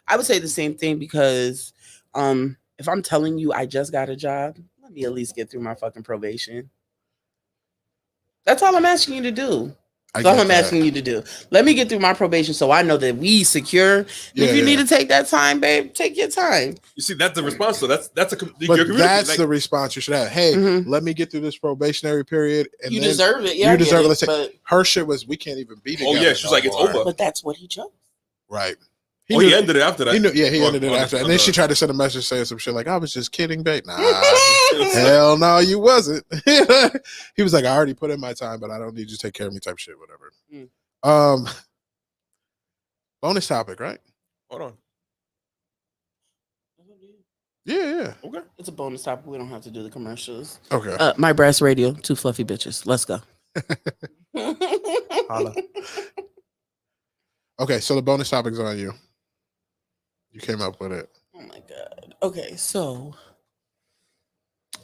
I would say the same thing because if I'm telling you I just got a job, let me at least get through my fucking probation. That's all I'm asking you to do. That's all I'm asking you to do. Let me get through my probation so I know that we secure. If you need to take that time, babe, take your time. You see, that's the response. So that's But that's the response you should have. Hey, let me get through this probationary period. And you deserve it. Yeah, you deserve it. Let's say her shit was, "We can't even be together." Oh yeah, she's like, "It's over." But that's what he chose. Right. He ended it after that. He ended it after that. And then she tried to send a message saying some shit like, "I was just kidding, babe." Nah, hell no, you wasn't. He was like, "I already put in my time, but I don't need you to take care of me," type shit, whatever. Bonus topic, right? Hold on. Yeah. Okay. It's a bonus topic. We don't have to do the commercials. Okay. My Brass Radio, 2 fluffy bitches. Let's go. Holla. Okay, so the bonus topic's on you. You came up with it. Oh my God. Okay, so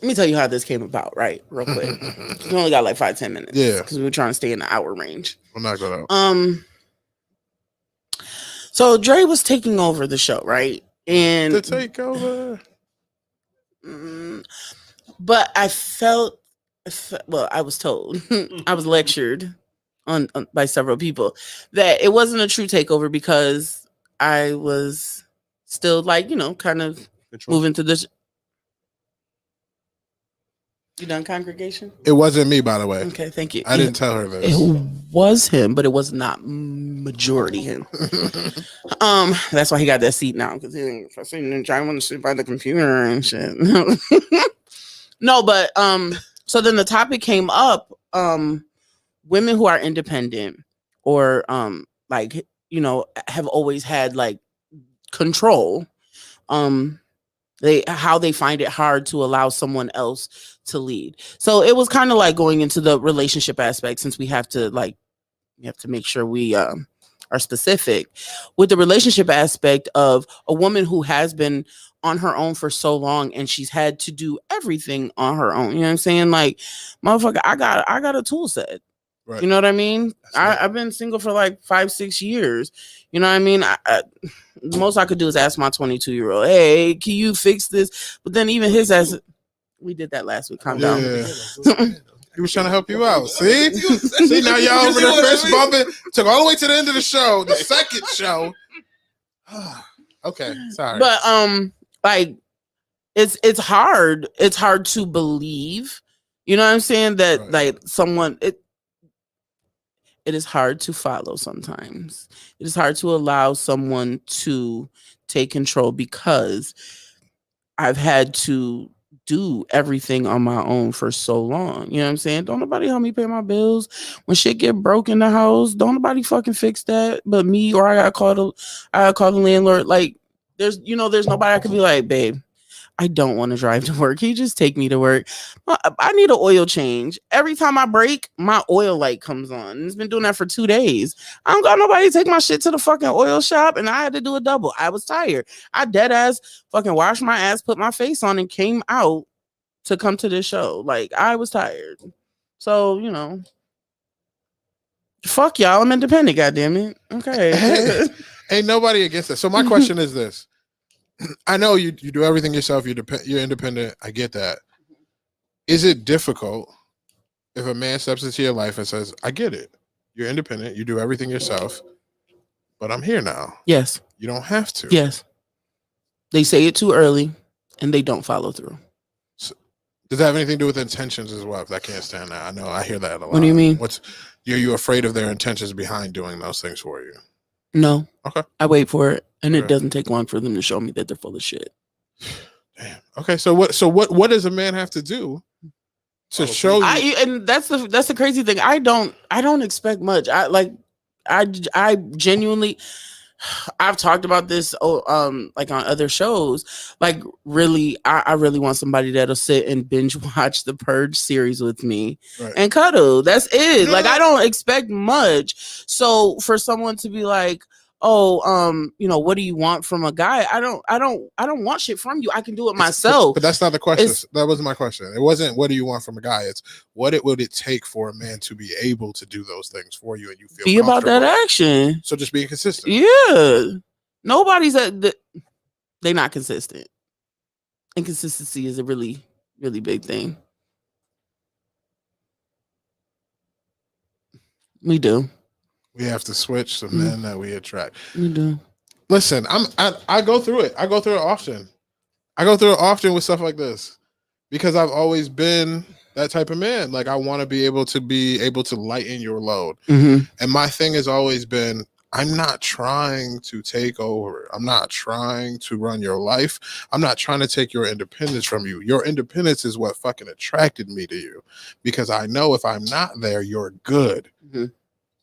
Let me tell you how this came about, right? Real quick. We only got like 5-10 minutes. Yeah. Because we were trying to stay in the hour range. I'm not going to. So Dre was taking over the show, right? And The takeover. But I felt, well, I was told, I was lectured on by several people that it wasn't a true takeover because I was still like, you know, kind of moving to this. You done, congregation? It wasn't me, by the way. Okay, thank you. I didn't tell her this. It was him, but it was not majority him. That's why he got that seat now, because he trying to sit by the computer and shit. No, but so then the topic came up, women who are independent or like, you know, have always had like control, how they find it hard to allow someone else to lead. So it was kind of like going into the relationship aspect, since we have to make sure we are specific with the relationship aspect of a woman who has been on her own for so long and she's had to do everything on her own. You know what I'm saying? Like, motherfucker, I got a tool set. Right. You know what I mean? I've been single for like 5-6 years. You know what I mean? The most I could do is ask my 22-year-old, hey, can you fix this? But then even his ass, we did that last week. Calm down. He was trying to help you out. See? See, now y'all over there fist bumping. Took all the way to the end of the show, the second show. Okay, sorry. But like it's hard. It's hard to believe. You know what I'm saying? That right. Like someone it is hard to follow sometimes. It is hard to allow someone to take control because I've had to do everything on my own for so long. You know what I'm saying? Don't nobody help me pay my bills. When shit get broke in the house, don't nobody fucking fix that but me, or I gotta call the landlord. Like there's nobody I could be like, babe, I don't want to drive to work. Can you just take me to work? I need an oil change. Every time I break, my oil light comes on. It's been doing that for 2 days. I don't got nobody to take my shit to the fucking oil shop, and I had to do a double. I was tired. I dead ass fucking washed my ass, put my face on, and came out to come to this show. Like, I was tired. So, you know, fuck y'all. I'm independent, goddammit. Okay. Ain't nobody against that. So my question is this. I know you do everything yourself. You're independent. I get that. Is it difficult if a man steps into your life and says, I get it. You're independent. You do everything yourself. But I'm here now. Yes. You don't have to. Yes. They say it too early and they don't follow through. So, does that have anything to do with intentions as well? If I can't stand that. I know I hear that a lot. What do you mean? Are you afraid of their intentions behind doing those things for you? No. Okay. I wait for it. And it doesn't take long for them to show me that they're full of shit. Damn. Okay. So what does a man have to do to show you? And that's the crazy thing. I don't expect much. I genuinely, I've talked about this like on other shows. Like really, I really want somebody that'll sit and binge watch the Purge series with me and cuddle. That's it. Like I don't expect much. So for someone to be like, oh, you know, what do you want from a guy? I don't want shit from you. I can do it myself. But that's not the question. That wasn't my question. It wasn't what do you want from a guy? It's would it take for a man to be able to do those things for you and you feel be about that action. So just being consistent. Yeah. Nobody's they're not consistent. Inconsistency is a really, really big thing. We do. We have to switch the men that we attract. We do. Listen, I go through it. I go through it often. I go through it often with stuff like this because I've always been that type of man. Like I want to be able to lighten your load. Mm-hmm. And my thing has always been, I'm not trying to take over. I'm not trying to run your life. I'm not trying to take your independence from you. Your independence is what fucking attracted me to you because I know if I'm not there, you're good. Mm-hmm.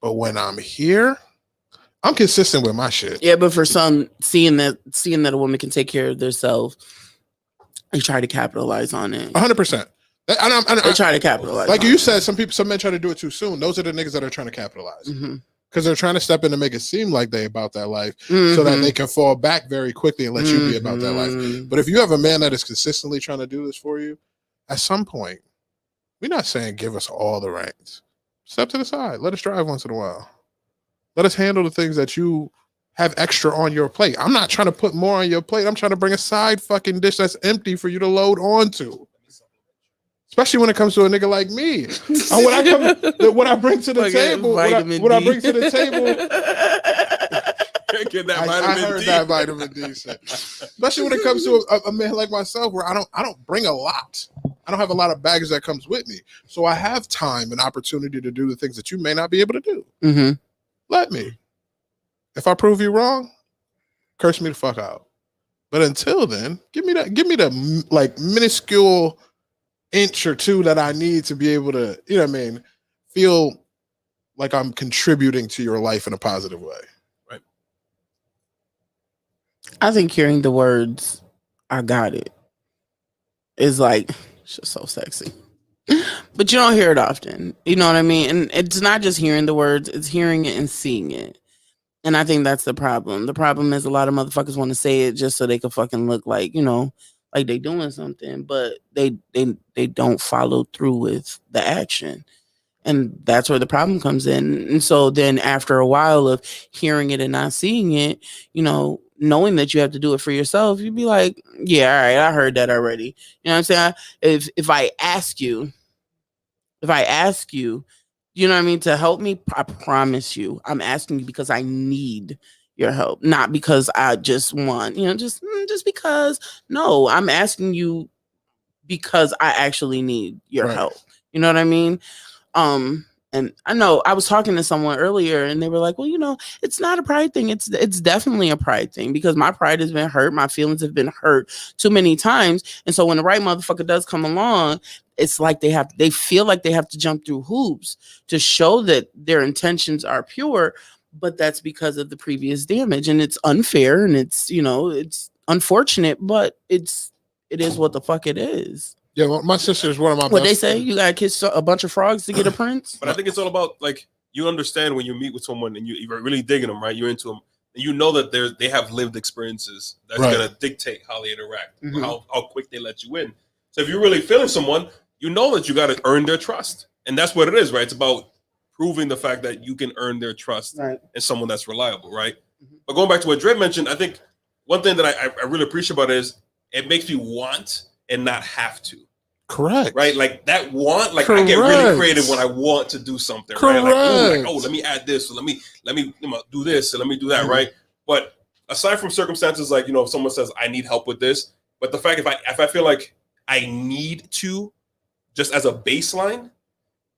But when I'm here, I'm consistent with my shit. Yeah, but for some, seeing that a woman can take care of themselves, they try to capitalize on it. 100%. They try to capitalize. Like you said, some men try to do it too soon. Those are the niggas that are trying to capitalize. Because they're trying to step in and make it seem like they about that life so that they can fall back very quickly and let you be about that life. But if you have a man that is consistently trying to do this for you at some point, we're not saying give us all the reins. Step to the side. Let us drive once in a while. Let us handle the things that you have extra on your plate. I'm not trying to put more on your plate. I'm trying to bring a side fucking dish that's empty for you to load onto. Especially when it comes to a nigga like me. What I bring to the table, what I bring to the table. Get that I heard that vitamin D shit. Especially when it comes to a man like myself, where I don't bring a lot. I don't have a lot of baggage that comes with me. So I have time and opportunity to do the things that you may not be able to do. Mm-hmm. Let me. If I prove you wrong, curse me the fuck out. But until then, give me the like minuscule inch or two that I need to be able to, you know what I mean, feel like I'm contributing to your life in a positive way. Right. I think hearing the words, I got it, is like, it's just so sexy. But you don't hear it often. You know what I mean? And it's not just hearing the words, it's hearing it and seeing it. And I think that's the problem. The problem is a lot of motherfuckers want to say it just so they can fucking look like, you know, like they doing something, but they don't follow through with the action. And that's where the problem comes in. And so then after a while of hearing it and not seeing it, you know, knowing that you have to do it for yourself, you'd be like, yeah, all right, I heard that already. You know what I'm saying? If I ask you, you know what I mean, to help me, I promise you, I'm asking you because I need your help, not because I just want, you know, just because. No, I'm asking you because I actually need your help. You know what I mean? And I know I was talking to someone earlier and they were like, well, you know, it's not a pride thing. It's definitely a pride thing because my pride has been hurt. My feelings have been hurt too many times. And so when the right motherfucker does come along, it's like they feel like they have to jump through hoops to show that their intentions are pure, but that's because of the previous damage. And it's unfair and it's, you know, it's unfortunate, but it is what the fuck it is. Yeah, well, my sister is one of my. What they say, you gotta kiss a bunch of frogs to get a prince. But I think it's all about like you understand when you meet with someone and you're really digging them, right? You're into them, and you know that they have lived experiences that's gonna dictate how they interact, how quick they let you in. So if you're really feeling someone, you know that you got to earn their trust, and that's what it is, right? It's about proving the fact that you can earn their trust and someone that's reliable, right? But going back to what Dre mentioned, I think one thing that I really appreciate about it is it makes me want and not have to. Correct. Right? Like that want, like I get really creative when I want to do something. Right? Like, oh, let me add this, or let me do this, and let me do that, right? But aside from circumstances like, you know, if someone says I need help with this, but the fact if I feel like I need to just as a baseline,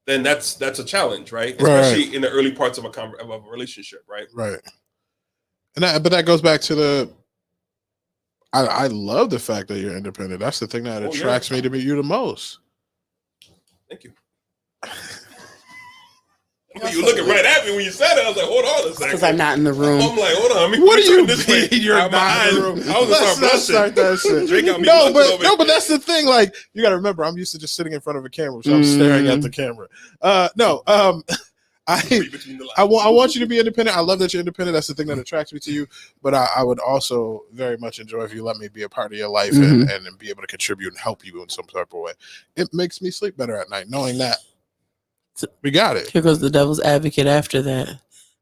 then that's a challenge, right? Especially in the early parts of a relationship, right? Right. And but that goes back to I love the fact that you're independent. That's the thing that attracts me to you the most. Thank you. You were looking right at me when you said it. I was like, hold on a second. Because I'm not in the room. I'm like, hold on. I mean, what do you mean you're not in the room? I was Let's start that shit. No, but that's the thing. Like, you got to remember, I'm used to just sitting in front of a camera, so I'm staring at the camera. I want you to be independent. I love that you're independent. That's the thing that attracts me to you. But I would also very much enjoy if you let me be a part of your life and be able to contribute and help you in some type of way. It makes me sleep better at night knowing that we got it. Here goes the devil's advocate after that.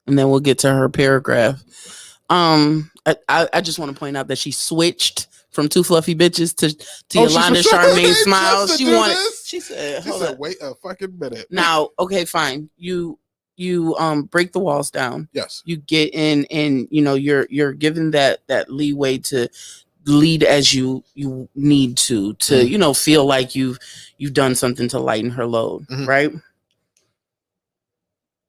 And then we'll get to her paragraph. I just want to point out that she switched from Two Fluffy Bitches to Yolanda Charmaine Smiles. She said, wait a fucking minute. Now, okay, fine. You break the walls down. Yes. You get in and you know you're given that leeway to lead as you need to you know feel like you've done something to lighten her load, right?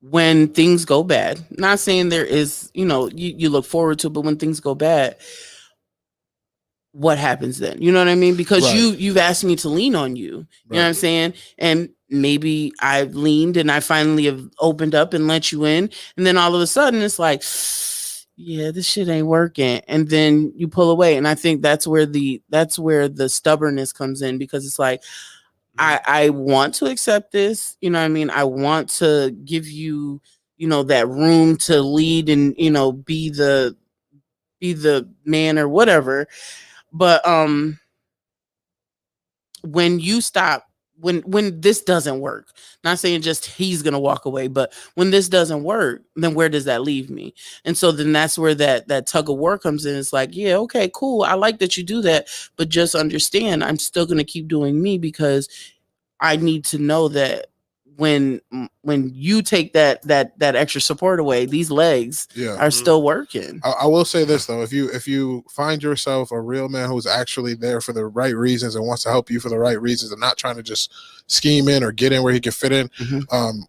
When things go bad, not saying there is, you know, you look forward to, but when things go bad, what happens then? You know what I mean? Because you've asked me to lean on you. You know what I'm saying? And maybe I've leaned and I finally have opened up and let you in. And then all of a sudden it's like, yeah, this shit ain't working. And then you pull away. And I think that's where the stubbornness comes in, because it's like, I want to accept this, you know what I mean? I want to give you, you know, that room to lead and, you know, be the man or whatever. But when you stop, when this doesn't work, not saying just he's gonna walk away, but when this doesn't work, then where does that leave me? And so then that's where that tug of war comes in. It's like, yeah, okay, cool, I like that you do that, but just understand I'm still gonna keep doing me, because I need to know that when you take that extra support away, these legs are still working. I will say this though, if you find yourself a real man who's actually there for the right reasons and wants to help you for the right reasons and not trying to just scheme in or get in where he can fit in,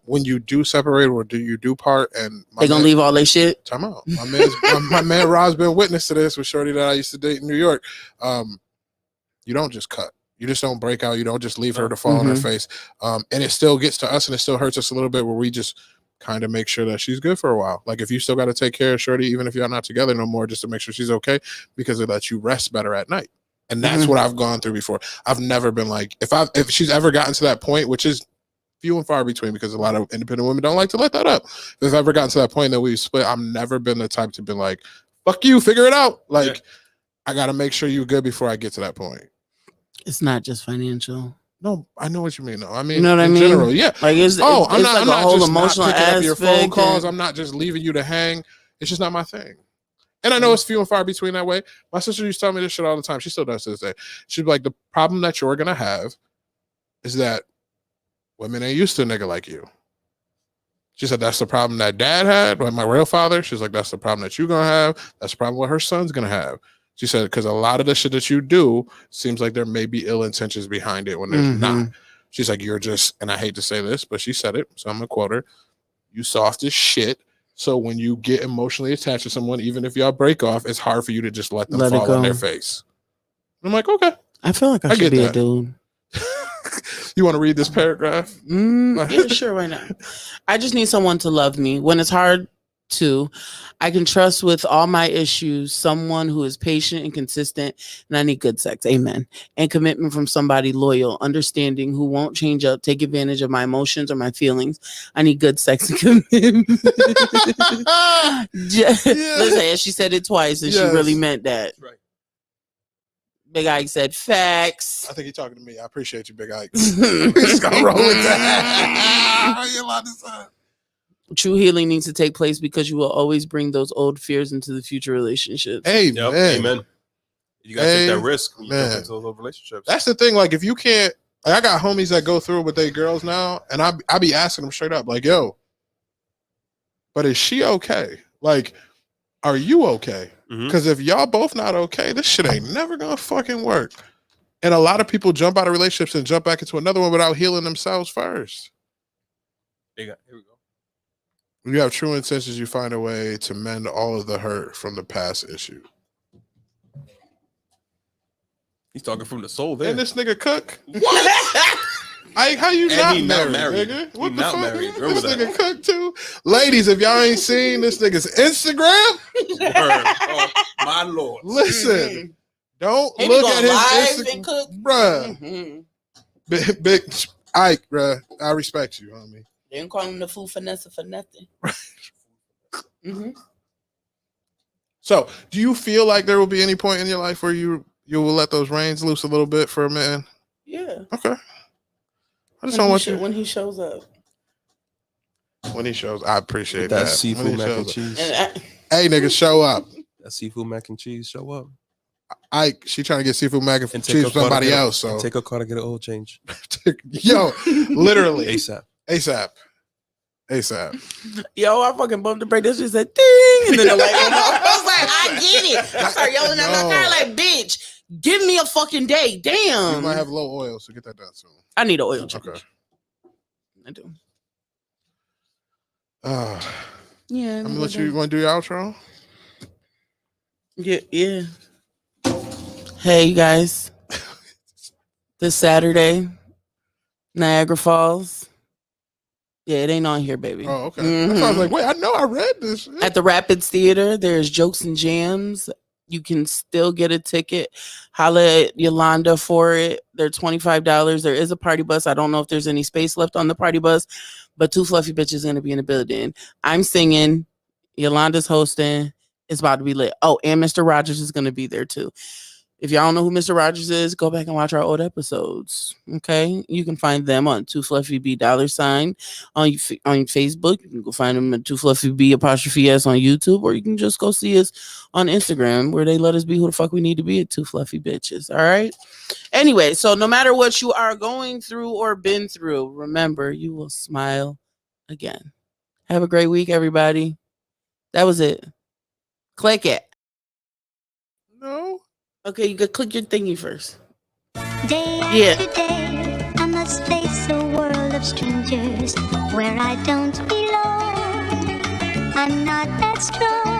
when you do separate or do you do part, and they gonna leave all their shit. Time out. My man Rob's been witness to this with shorty that I used to date in New York. You don't just cut. You just don't break out. You don't just leave her to fall on her face. And it still gets to us and it still hurts us a little bit, where we just kind of make sure that she's good for a while. Like if you still got to take care of shorty, even if y'all not together no more, just to make sure she's okay, because it lets you rest better at night. And that's what I've gone through before. I've never been like, if she's ever gotten to that point, which is few and far between, because a lot of independent women don't like to let that up. If I've ever gotten to that point that we've split, I've never been the type to be like, fuck you, figure it out. Like, I got to make sure you're good before I get to that point. It's not just financial. No, I know what you mean. No, I mean, you know what I mean? General, yeah. Like I'm not like a whole just emotional not picking up your phone calls. and... I'm not just leaving you to hang. It's just not my thing. And I know it's few and far between that way. My sister used to tell me this shit all the time. She still does to this day. She'd be like, the problem that you're gonna have is that women ain't used to a nigga like you. She said that's the problem that dad had, like my real father. She's like, that's the problem that you're gonna have. That's the problem what her son's gonna have. She said, because a lot of the shit that you do seems like there may be ill intentions behind it when there's not. She's like, you're just, and I hate to say this, but she said it, so I'm gonna quote her, you soft as shit. So when you get emotionally attached to someone, even if y'all break off, it's hard for you to just let them fall on their face. I'm like, okay. I feel like I should be a dude. You want to read this paragraph? Yeah, sure, why not? I just need someone to love me when it's hard to. I can trust with all my issues, someone who is patient and consistent, and I need good sex. Amen. And commitment from somebody loyal, understanding, who won't change up, take advantage of my emotions or my feelings. I need good sex and commitment. Listen, she said it twice, and she really meant that. Right. Big Ike said facts. I think he's talking to me. I appreciate you, Big Ike. We just gonna roll with that. How you allowed to say? True healing needs to take place because you will always bring those old fears into the future relationships. Amen. Yep, amen. You gotta take that risk when you go into those old relationships. That's the thing. Like, if you can't, like, I got homies that go through it with their girls now, and I be asking them straight up, like, yo, but is she okay? Like, are you okay? Because if y'all both not okay, this shit ain't never gonna fucking work. And a lot of people jump out of relationships and jump back into another one without healing themselves first. Here we go. When you have true intentions, you find a way to mend all of the hurt from the past issue. He's talking from the soul there. And this nigga cook. What? How you not married, nigga? What the fuck? Married. This nigga cook too. Ladies, if y'all ain't seen this nigga's Instagram, my lord. Listen, don't look at his Instagram, bruh. Big Ike, bruh. I respect you, homie. They didn't call him the fool finesse for nothing. So, do you feel like there will be any point in your life where you will let those reins loose a little bit for a man? Yeah. Okay. I just don't want you when he shows up. When he shows, I appreciate that. Seafood mac and cheese. Hey, nigga, show up. That seafood mac and cheese, show up. She trying to get seafood mac and cheese from somebody else. So take a car to get an oil change. Yo, literally ASAP. Yo, I fucking bumped the brake. This just said ding, and then the light went off. I was like, I get it. I started yelling at my car like, bitch, give me a fucking day. Damn. You might have low oil, so get that done soon. I need an oil change. Okay. I do. Yeah. I'm gonna let you want to do your outro. Yeah. Hey, you guys. This Saturday, Niagara Falls. Yeah, it ain't on here, baby. Oh, okay. I was like, wait, I know I read this. At the Rapids Theater, there's Jokes and Jams. You can still get a ticket. Holla at Yolanda for it. They're $25. There is a party bus. I don't know if there's any space left on the party bus, but Two Fluffy Bitches going to be in the building. I'm singing. Yolanda's hosting. It's about to be lit. Oh, and Mr. Rogers is going to be there too. If y'all don't know who Mr. Rogers is, go back and watch our old episodes. Okay, you can find them on Too Fluffy B $sign on Facebook. You can go find them at Too Fluffy B 'S on YouTube, or you can just go see us on Instagram, where they let us be who the fuck we need to be at Two Fluffy Bitches. All right. Anyway, so no matter what you are going through or been through, remember, you will smile again. Have a great week, everybody. That was it. Click it. No. Okay, you could click your thingy first. Day after day, I must face a world of strangers where I don't belong. I'm not that strong.